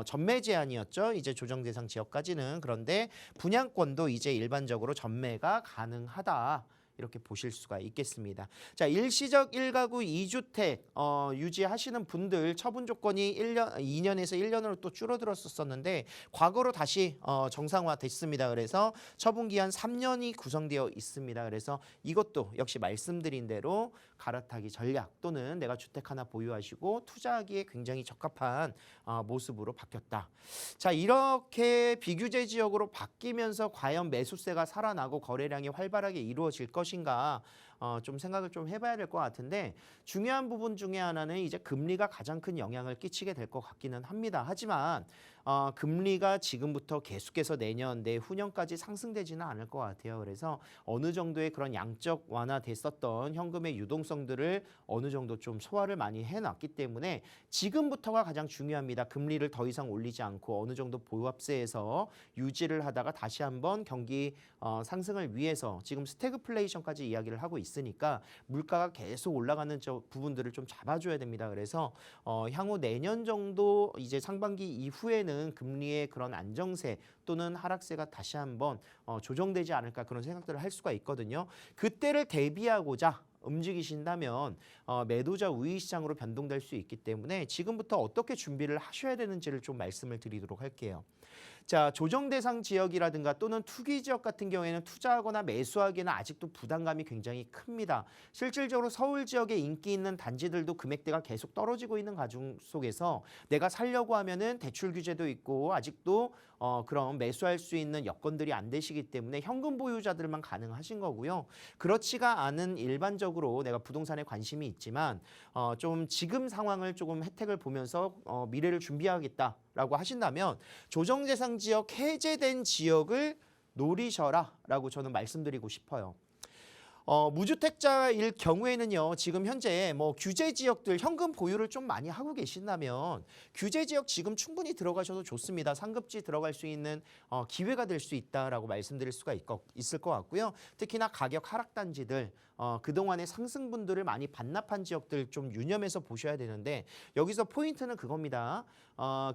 Speaker 3: 전매 제한이었죠. 이제 조정 대상 지역까지는. 그런데 분양권도 이제 일반적으로 전매가 가능하다. 이렇게 보실 수가 있겠습니다. 자, 일시적 1가구 2주택 유지하시는 분들 처분 조건이 2년에서 1년으로 또 줄어들었었는데 과거로 다시 정상화됐습니다. 그래서 처분 기한 3년이 구성되어 있습니다. 그래서 이것도 역시 말씀드린 대로 갈아타기 전략 또는 내가 주택 하나 보유하시고 투자하기에 굉장히 적합한 모습으로 바뀌었다. 자, 이렇게 비규제 지역으로 바뀌면서 과연 매수세가 살아나고 거래량이 활발하게 이루어질 것인가 좀 생각을 좀 해봐야 될 것 같은데 중요한 부분 중에 하나는 이제 금리가 가장 큰 영향을 끼치게 될 것 같기는 합니다. 하지만 금리가 지금부터 계속해서 내년, 내후년까지 상승되지는 않을 것 같아요. 그래서 어느 정도의 그런 양적 완화됐었던 현금의 유동성들을 어느 정도 좀 소화를 많이 해놨기 때문에 지금부터가 가장 중요합니다. 금리를 더 이상 올리지 않고 어느 정도 보합세에서 유지를 하다가 다시 한번 경기 상승을 위해서 지금 스태그플레이션까지 이야기를 하고 있으니까 물가가 계속 올라가는 저 부분들을 좀 잡아줘야 됩니다. 그래서 향후 내년 정도 이제 상반기 이후에는 금리의 그런 안정세 또는 하락세가 다시 한번 조정되지 않을까 그런 생각들을 할 수가 있거든요. 그때를 대비하고자 움직이신다면 매도자 우위 시장으로 변동될 수 있기 때문에 지금부터 어떻게 준비를 하셔야 되는지를 좀 말씀을 드리도록 할게요. 자, 조정 대상 지역이라든가 또는 투기 지역 같은 경우에는 투자하거나 매수하기에는 아직도 부담감이 굉장히 큽니다. 실질적으로 서울 지역에 인기 있는 단지들도 금액대가 계속 떨어지고 있는 과정 속에서 내가 살려고 하면은 대출 규제도 있고 아직도 그런 매수할 수 있는 여건들이 안 되시기 때문에 현금 보유자들만 가능하신 거고요. 그렇지가 않은 일반적으로 내가 부동산에 관심이 있지만 좀 지금 상황을 조금 혜택을 보면서 미래를 준비하겠다라고 하신다면 조정대상 지역 해제된 지역을 노리셔라라고 저는 말씀드리고 싶어요. 무주택자일 경우에는요, 지금 현재 뭐 규제 지역들 현금 보유를 좀 많이 하고 계신다면 규제 지역 지금 충분히 들어가셔도 좋습니다. 상급지 들어갈 수 있는 기회가 될 수 있다라고 말씀드릴 수가 있을 것 같고요. 특히나 가격 하락 단지들, 그동안의 상승분들을 많이 반납한 지역들 좀 유념해서 보셔야 되는데 여기서 포인트는 그겁니다.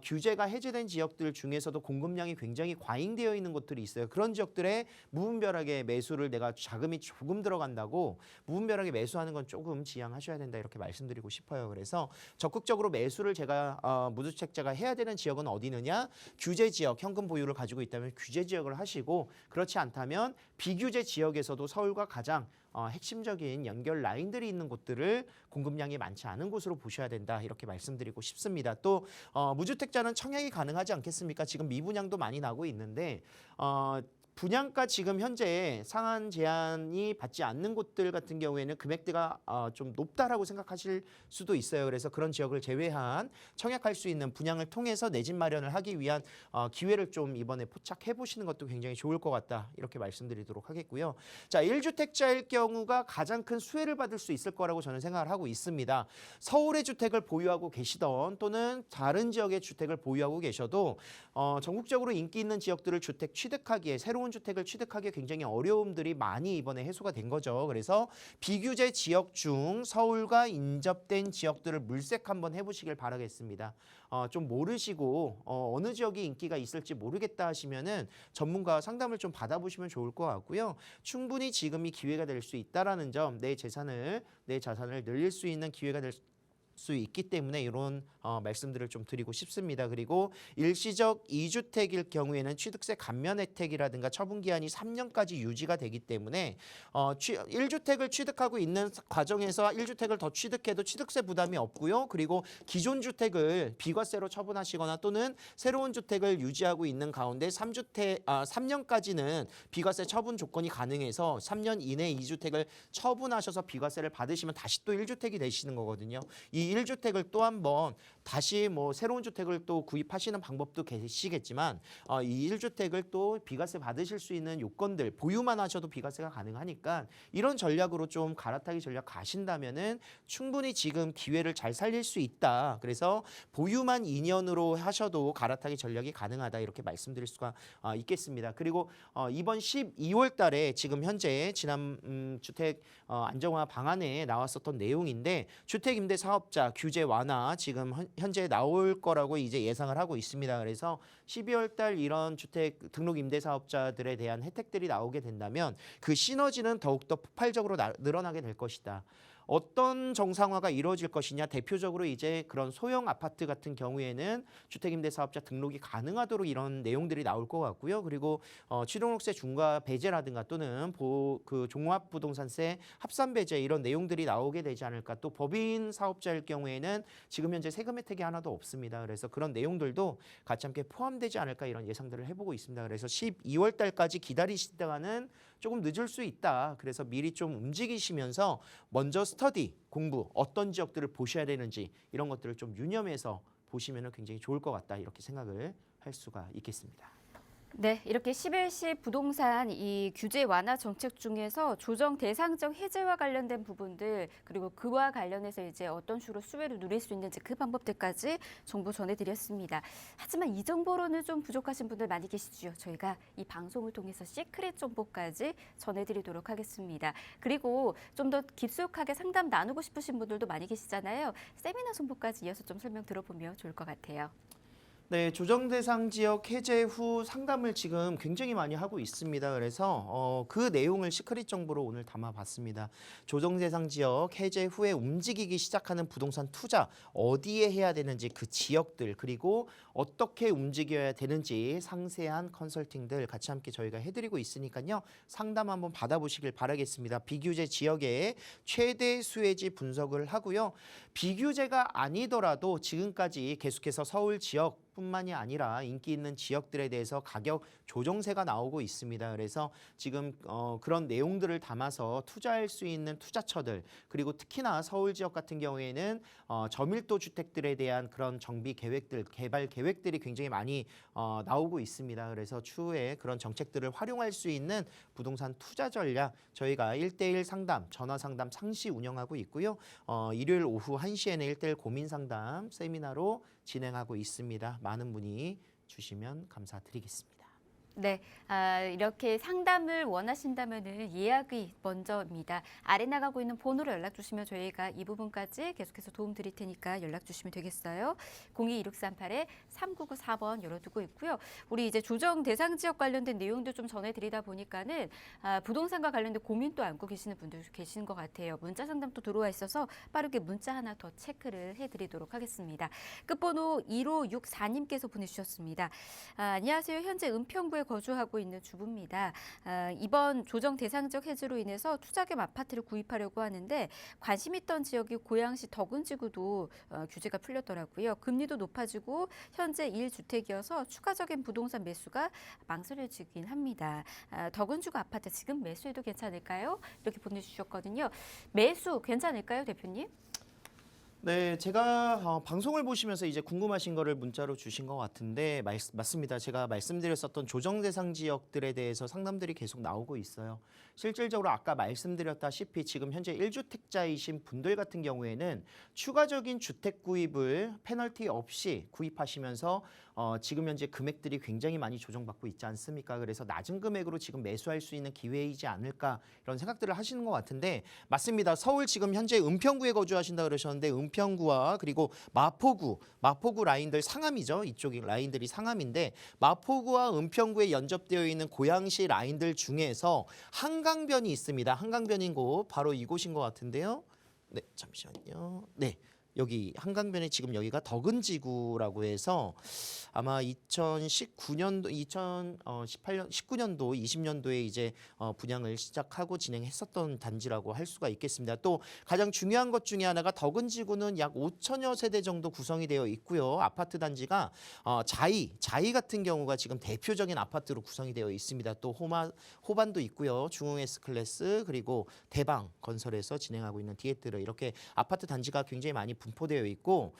Speaker 3: 규제가 해제된 지역들 중에서도 공급량이 굉장히 과잉되어 있는 곳들이 있어요. 그런 지역들에 무분별하게 매수를 내가 자금이 조금 들어간다고 무분별하게 매수하는 건 조금 지양하셔야 된다 이렇게 말씀드리고 싶어요. 그래서 적극적으로 매수를 제가 무주택자가 해야 되는 지역은 어디 있느냐? 규제 지역, 현금 보유를 가지고 있다면 규제 지역을 하시고 그렇지 않다면 비규제 지역에서도 서울과 가장 핵심적인 연결 라인들이 있는 곳들을 공급량이 많지 않은 곳으로 보셔야 된다 이렇게 말씀드리고 싶습니다. 또 무주택자는 청약이 가능하지 않겠습니까? 지금 미분양도 많이 나고 있는데 분양가 지금 현재 상한 제한이 받지 않는 곳들 같은 경우에는 금액대가 좀 높다라고 생각하실 수도 있어요. 그래서 그런 지역을 제외한 청약할 수 있는 분양을 통해서 내 집 마련을 하기 위한 기회를 좀 이번에 포착해 보시는 것도 굉장히 좋을 것 같다. 이렇게 말씀드리도록 하겠고요. 자, 1주택자일 경우가 가장 큰 수혜를 받을 수 있을 거라고 저는 생각을 하고 있습니다. 서울의 주택을 보유하고 계시던 또는 다른 지역의 주택을 보유하고 계셔도 전국적으로 인기 있는 지역들을 주택 취득하기에 새로운 주택을 취득하기에 굉장히 어려움들이 많이 이번에 해소가 된 거죠. 그래서 비규제 지역 중 서울과 인접된 지역들을 물색 한번 해보시길 바라겠습니다. 좀 모르시고 어느 지역이 인기가 있을지 모르겠다 하시면은 전문가 상담을 좀 받아보시면 좋을 것 같고요. 충분히 지금이 기회가 될 수 있다라는 점, 내 자산을 늘릴 수 있는 기회가 될 수 있기 때문에 이런 말씀들을 좀 드리고 싶습니다. 그리고 일시적 2주택일 경우에는 취득세 감면 혜택이라든가 처분기한이 3년까지 유지가 되기 때문에 1주택을 취득하고 있는 과정에서 1주택을 더 취득해도 취득세 부담이 없고요. 그리고 기존 주택을 비과세로 처분하시거나 또는 새로운 주택을 유지하고 있는 가운데 3년까지는 비과세 처분 조건이 가능해서 3년 이내에 2주택을 처분하셔서 비과세를 받으시면 다시 또 1주택이 되시는 거거든요. 이 1주택을 또 한번 다시 뭐 새로운 주택을 또 구입하시는 방법도 계시겠지만 이 1주택을 또 비과세 받으실 수 있는 요건들 보유만 하셔도 비과세가 가능하니까 이런 전략으로 좀 갈아타기 전략 가신다면은 충분히 지금 기회를 잘 살릴 수 있다. 그래서 보유만 2년으로 하셔도 갈아타기 전략이 가능하다 이렇게 말씀드릴 수가 있겠습니다. 그리고 이번 12월 달에 지금 현재 지난 주택 안정화 방안에 나왔었던 내용인데 주택임대 사업자 규제 완화 지금 현재 나올 거라고 이제 예상을 하고 있습니다. 그래서 12월 달 이런 주택 등록 임대 사업자들에 대한 혜택들이 나오게 된다면 그 시너지는 더욱더 폭발적으로 늘어나게 될 것이다. 어떤 정상화가 이루어질 것이냐 대표적으로 이제 그런 소형 아파트 같은 경우에는 주택임대사업자 등록이 가능하도록 이런 내용들이 나올 것 같고요. 그리고 취등록세 중과 배제라든가 또는 그 종합부동산세 합산 배제 이런 내용들이 나오게 되지 않을까. 또 법인 사업자일 경우에는 지금 현재 세금 혜택이 하나도 없습니다. 그래서 그런 내용들도 같이 함께 포함되지 않을까 이런 예상들을 해보고 있습니다. 그래서 12월 달까지 기다리시다가는 조금 늦을 수 있다. 그래서 미리 좀 움직이시면서 먼저 스터디, 공부, 어떤 지역들을 보셔야 되는지 이런 것들을 좀 유념해서 보시면 굉장히 좋을 것 같다. 이렇게 생각을 할 수가 있겠습니다.
Speaker 1: 네, 이렇게 11시 부동산 이 규제 완화 정책 중에서 조정 대상적 해제와 관련된 부분들 그리고 그와 관련해서 이제 어떤 식으로 수혜를 누릴 수 있는지 그 방법들까지 정보 전해드렸습니다. 하지만 이 정보로는 좀 부족하신 분들 많이 계시죠. 저희가 이 방송을 통해서 시크릿 정보까지 전해드리도록 하겠습니다. 그리고 좀 더 깊숙하게 상담 나누고 싶으신 분들도 많이 계시잖아요. 세미나 정보까지 이어서 좀 설명 들어보면 좋을 것 같아요.
Speaker 3: 네, 조정 대상 지역 해제 후 상담을 지금 굉장히 많이 하고 있습니다. 그래서 그 내용을 시크릿 정보로 오늘 담아봤습니다. 조정 대상 지역 해제 후에 움직이기 시작하는 부동산 투자 어디에 해야 되는지 그 지역들 그리고 어떻게 움직여야 되는지 상세한 컨설팅들 같이 함께 저희가 해드리고 있으니까요. 상담 한번 받아보시길 바라겠습니다. 비규제 지역의 최대 수혜지 분석을 하고요. 비규제가 아니더라도 지금까지 계속해서 서울 지역 뿐만이 아니라 인기 있는 지역들에 대해서 가격 조정세가 나오고 있습니다. 그래서 지금 그런 내용들을 담아서 투자할 수 있는 투자처들 그리고 특히나 서울 지역 같은 경우에는 저밀도 주택들에 대한 그런 정비 계획들, 개발 계획들이 굉장히 많이 나오고 있습니다. 그래서 추후에 그런 정책들을 활용할 수 있는 부동산 투자 전략 저희가 1대1 상담, 전화 상담 상시 운영하고 있고요. 일요일 오후 1시에는 1대1 고민 상담 세미나로 진행하고 있습니다. 많은 문의 주시면 감사드리겠습니다.
Speaker 1: 네, 이렇게 상담을 원하신다면 예약이 먼저입니다. 아래 나가고 있는 번호로 연락 주시면 저희가 이 부분까지 계속해서 도움 드릴 테니까 연락 주시면 되겠어요. 02-2638-3994번 열어두고 있고요. 우리 이제 조정 대상 지역 관련된 내용도 좀 전해드리다 보니까는 부동산과 관련된 고민도 안고 계시는 분들 계시는 것 같아요. 문자 상담도 들어와 있어서 빠르게 문자 하나 더 체크를 해드리도록 하겠습니다. 끝번호 1564님께서 보내주셨습니다. 안녕하세요. 현재 은평구에 거주하고 있는 주부입니다. 이번 조정 대상적 해제로 인해서 투자겸 아파트를 구입하려고 하는데 관심 있던 지역이 고양시 덕은지구도 규제가 풀렸더라고요. 금리도 높아지고 현재 1주택이어서 추가적인 부동산 매수가 망설여지긴 합니다. 덕은지구 아파트 지금 매수해도 괜찮을까요? 이렇게 보내주셨거든요. 매수 괜찮을까요, 대표님?
Speaker 3: 네, 제가 방송을 보시면서 이제 궁금하신 거를 문자로 주신 것 같은데 맞습니다. 제가 말씀드렸었던 조정 대상 지역들에 대해서 상담들이 계속 나오고 있어요. 실질적으로 아까 말씀드렸다시피 지금 현재 1주택자이신 분들 같은 경우에는 추가적인 주택 구입을 페널티 없이 구입하시면서 지금 현재 금액들이 굉장히 많이 조정받고 있지 않습니까? 그래서 낮은 금액으로 지금 매수할 수 있는 기회이지 않을까 이런 생각들을 하시는 것 같은데 맞습니다. 서울 지금 현재 은평구에 거주하신다 그러셨는데 은평구와 그리고 마포구 라인들 상암이죠. 이쪽 라인들이 상암인데 마포구와 은평구에 연접되어 있는 고양시 라인들 중에서 한강변이 있습니다. 한강변인 곳 바로 이곳인 것 같은데요. 네, 잠시만요. 네. 여기 한강변에 지금 여기가 덕은지구라고 해서 아마 2019년도, 2018년, 19년도, 20년도에 이제 분양을 시작하고 진행했었던 단지라고 할 수가 있겠습니다. 또 가장 중요한 것 중에 하나가 덕은지구는 약 5천여 세대 정도 구성이 되어 있고요. 아파트 단지가 자이 같은 경우가 지금 대표적인 아파트로 구성이 되어 있습니다. 또 호반도 있고요. 중흥 S클래스 그리고 대방 건설에서 진행하고 있는 디에트르 이렇게 아파트 단지가 굉장히 많이 분포되어 있고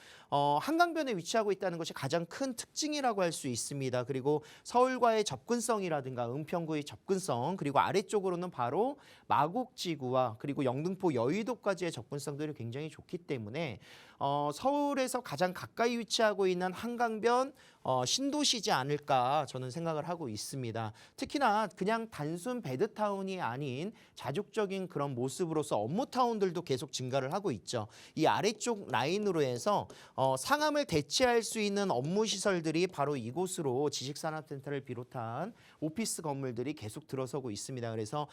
Speaker 3: 한강변에 위치하고 있다는 것이 가장 큰 특징이라고 할 수 있습니다. 그리고 서울과의 접근성이라든가 은평구의 접근성 그리고 아래쪽으로는 바로 마곡지구와 그리고 영등포 여의도까지의 접근성들이 굉장히 좋기 때문에 서울에서 가장 가까이 위치하고 있는 한강변 신도시지 않을까 저는 생각을 하고 있습니다. 특히나 그냥 단순 베드타운이 아닌 자족적인 그런 모습으로서 업무타운들도 계속 증가를 하고 있죠. 이 아래쪽 라인으로 해서 상암을 대체할 수 있는 업무시설들이 바로 이곳으로 지식산업센터를 비롯한 오피스 건물들이 계속 들어서고 있습니다. 그래서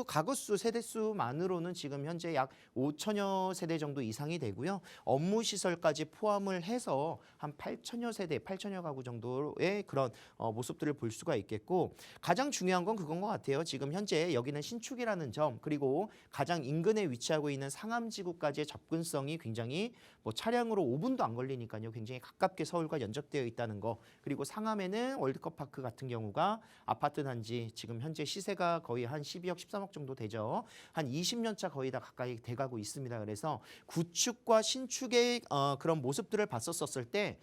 Speaker 3: 가구수 세대수만으로는 지금 현재 약 5천여 세대 정도 이상이 되고 되고요. 업무 시설까지 포함을 해서 한 8천여 세대, 8천여 가구 정도의 그런 모습들을 볼 수가 있겠고, 가장 중요한 건 그건 것 같아요. 지금 현재 여기는 신축이라는 점, 그리고 가장 인근에 위치하고 있는 상암지구까지의 접근성이 굉장히 뭐 차량으로 5분도 안 걸리니까요. 굉장히 가깝게 서울과 연접되어 있다는 거. 그리고 상암에는 월드컵파크 같은 경우가 아파트 단지 지금 현재 시세가 거의 한 12억, 13억 정도 되죠. 한 20년 차 거의 다 가까이 돼가고 있습니다. 그래서 구축과 신축의 그런 모습들을 봤었을 때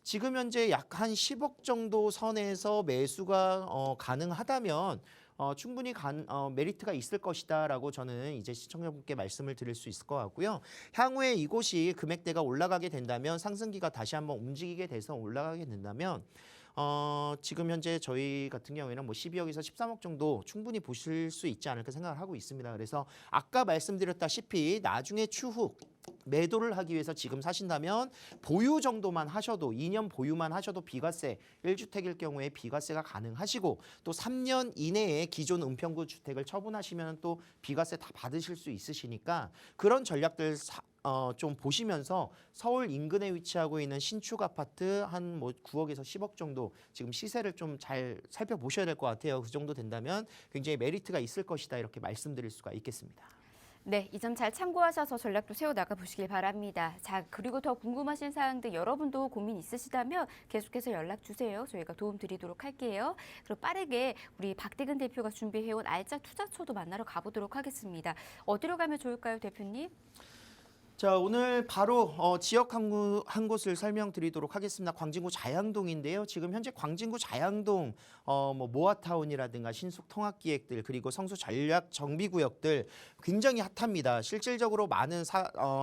Speaker 3: 지금 현재 약 한 10억 정도 선에서 매수가 가능하다면 충분히 메리트가 있을 것이다라고 저는 이제 시청자분께 말씀을 드릴 수 있을 것 같고요. 향후에 이곳이 금액대가 올라가게 된다면, 상승기가 다시 한번 움직이게 돼서 올라가게 된다면 지금 현재 저희 같은 경우에는 뭐 12억에서 13억 정도 충분히 보실 수 있지 않을까 생각을 하고 있습니다. 그래서 아까 말씀드렸다시피 나중에 추후 매도를 하기 위해서 지금 사신다면 보유 정도만 하셔도, 2년 보유만 하셔도 비과세, 1주택일 경우에 비과세가 가능하시고, 또 3년 이내에 기존 은평구 주택을 처분하시면 또 비과세 다 받으실 수 있으시니까 그런 전략들 좀 보시면서 서울 인근에 위치하고 있는 신축 아파트 한 뭐 9억에서 10억 정도 지금 시세를 좀 잘 살펴보셔야 될 것 같아요. 그 정도 된다면 굉장히 메리트가 있을 것이다, 이렇게 말씀드릴 수가 있겠습니다.
Speaker 1: 네, 이 점 잘 참고하셔서 전략도 세워나가 보시길 바랍니다. 자, 그리고 더 궁금하신 사항들 여러분도 고민 있으시다면 계속해서 연락 주세요. 저희가 도움 드리도록 할게요. 그리고 빠르게 우리 박대근 대표가 준비해온 알짜 투자처도 만나러 가보도록 하겠습니다. 어디로 가면 좋을까요, 대표님?
Speaker 3: 자, 오늘 바로 지역 한 곳을 설명드리도록 하겠습니다. 광진구 자양동인데요. 지금 현재 광진구 자양동 뭐 모아타운이라든가 신속 통합기획들, 그리고 성수 전략 정비구역들 굉장히 핫합니다. 실질적으로 많은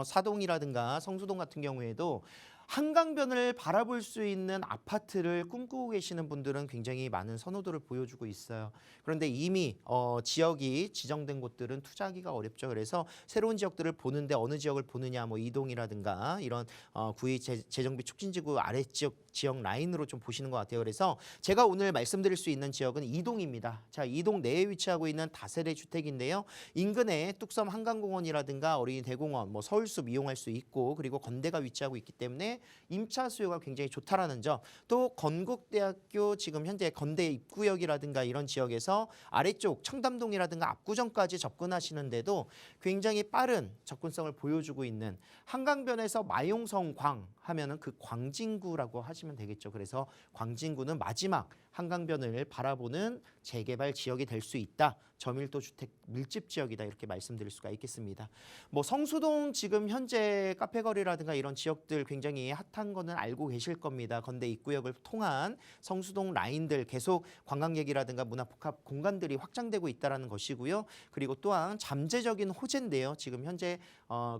Speaker 3: 사동이라든가 성수동 같은 경우에도 한강변을 바라볼 수 있는 아파트를 꿈꾸고 계시는 분들은 굉장히 많은 선호도를 보여주고 있어요. 그런데 이미 지역이 지정된 곳들은 투자하기가 어렵죠. 그래서 새로운 지역들을 보는데 어느 지역을 보느냐, 뭐 이동이라든가 이런 구의 재정비 촉진지구 아래 지역 라인으로 좀 보시는 것 같아요. 그래서 제가 오늘 말씀드릴 수 있는 지역은 이동입니다. 자, 이동 내에 위치하고 있는 다세대 주택인데요. 인근에 뚝섬 한강공원이라든가 어린이 대공원, 뭐 서울숲 이용할 수 있고, 그리고 건대가 위치하고 있기 때문에 임차 수요가 굉장히 좋다라는 점, 또 건국대학교 지금 현재 건대 입구역이라든가 이런 지역에서 아래쪽 청담동이라든가 압구정까지 접근하시는데도 굉장히 빠른 접근성을 보여주고 있는, 한강변에서 마용성광 하면은 그 광진구라고 하시면 되겠죠. 그래서 광진구는 마지막 한강변을 바라보는 재개발 지역이 될 수 있다. 저밀도 주택 밀집 지역이다, 이렇게 말씀드릴 수가 있겠습니다. 뭐 성수동 지금 현재 카페거리라든가 이런 지역들 굉장히 핫한 거는 알고 계실 겁니다. 건대 입구역을 통한 성수동 라인들 계속 관광객이라든가 문화복합 공간들이 확장되고 있다는 것이고요. 그리고 또한 잠재적인 호재인데요. 지금 현재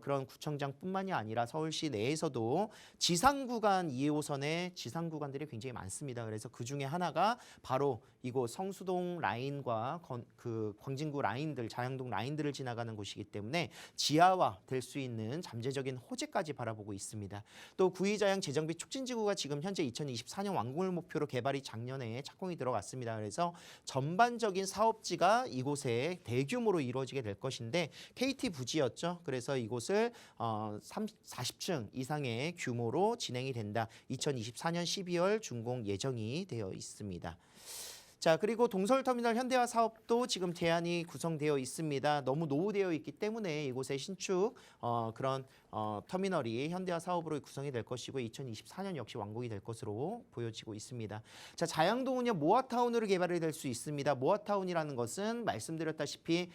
Speaker 3: 그런 구청장뿐만이 아니라 서울시 내에서도 지상구간 2호선의 지상구간들이 굉장히 많습니다. 그래서 그 중에 하나가 바로 이곳 성수동 라인과 그 광진구 라인들, 자양동 라인들을 지나가는 곳이기 때문에 지하화 될 수 있는 잠재적인 호재까지 바라보고 있습니다. 또 구의자양 재정비 촉진지구가 지금 현재 2024년 완공을 목표로 개발이 작년에 착공이 들어갔습니다. 그래서 전반적인 사업지가 이곳에 대규모로 이루어지게 될 것인데, KT 부지였죠. 그래서 이곳을 40층 이상의 규모로 진행이 된다. 2024년 12월 준공 예정이 되어 있습니다. 자, 그리고 동서울터미널 현대화 사업도 지금 제안이 구성되어 있습니다. 너무 노후되어 있기 때문에 이곳의 신축 그런 터미널이 현대화 사업으로 구성이 될 것이고 2024년 역시 완공이 될 것으로 보여지고 있습니다. 자, 자양동은요 모아타운으로 개발이 될 수 있습니다. 모아타운이라는 것은 말씀드렸다시피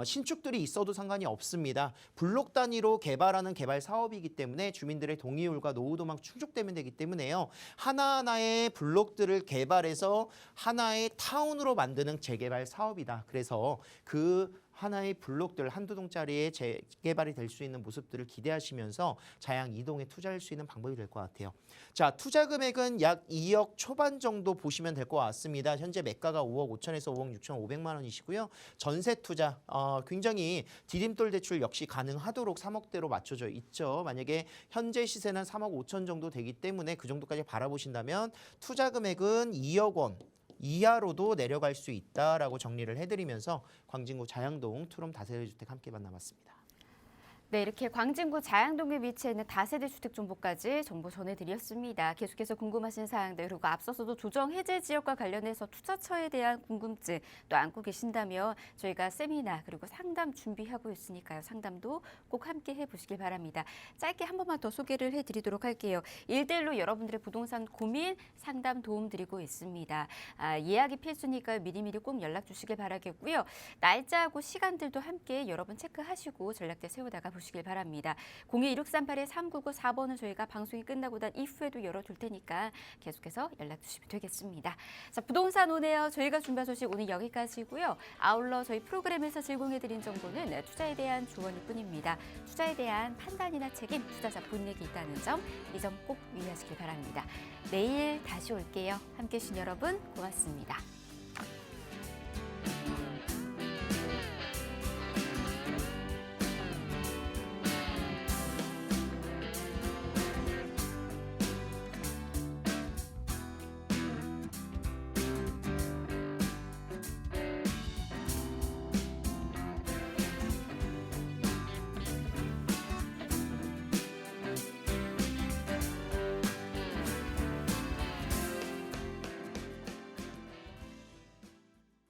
Speaker 3: 신축들이 있어도 상관이 없습니다. 블록 단위로 개발하는 개발 사업이기 때문에 주민들의 동의율과 노후도만 충족되면 되기 때문에요. 하나하나의 블록들을 개발해서 하나의 타운으로 만드는 재개발 사업이다. 그래서 그 하나의 블록들 한두 동짜리의 재개발이 될 수 있는 모습들을 기대하시면서 자양 이동에 투자할 수 있는 방법이 될 것 같아요. 자, 투자 금액은 약 2억 초반 정도 보시면 될 것 같습니다. 현재 매가가 5억 5천에서 5억 6,500만 원이시고요. 전세 투자 굉장히 디딤돌 대출 역시 가능하도록 3억대로 맞춰져 있죠. 만약에 현재 시세는 3억 5천 정도 되기 때문에 그 정도까지 바라보신다면 투자 금액은 2억 원 이하로도 내려갈 수 있다라고 정리를 해드리면서 광진구 자양동 투룸 다세대 주택 함께 만나봤습니다.
Speaker 1: 네, 이렇게 광진구 자양동에 위치해 있는 다세대 주택 정보까지 정보 전해드렸습니다. 계속해서 궁금하신 사항들 그리고 앞서서도 조정 해제 지역과 관련해서 투자처에 대한 궁금증 또 안고 계신다면 저희가 세미나 그리고 상담 준비하고 있으니까요. 상담도 꼭 함께 해보시길 바랍니다. 짧게 한 번만 더 소개를 해드리도록 할게요. 1대1로 여러분들의 부동산 고민 상담 도움 드리고 있습니다. 예약이 필수니까요. 미리미리 꼭 연락 주시길 바라겠고요. 날짜하고 시간들도 함께 여러분 체크하시고 전략대 세우다가 보시길 바랍니다. 02-1638-3994번은 저희가 방송이 끝나고 난 이후에도 열어둘 테니까 계속해서 연락 주시면 되겠습니다. 자, 부동산 오네요. 저희가 준비한 소식 오늘 여기까지고요. 아울러 저희 프로그램에서 제공해드린 정보는 투자에 대한 조언일 뿐입니다. 투자에 대한 판단이나 책임, 투자자 본색이 있다는 점, 이 점 꼭 유의하시길 바랍니다. 내일 다시 올게요. 함께해 주신 여러분 고맙습니다.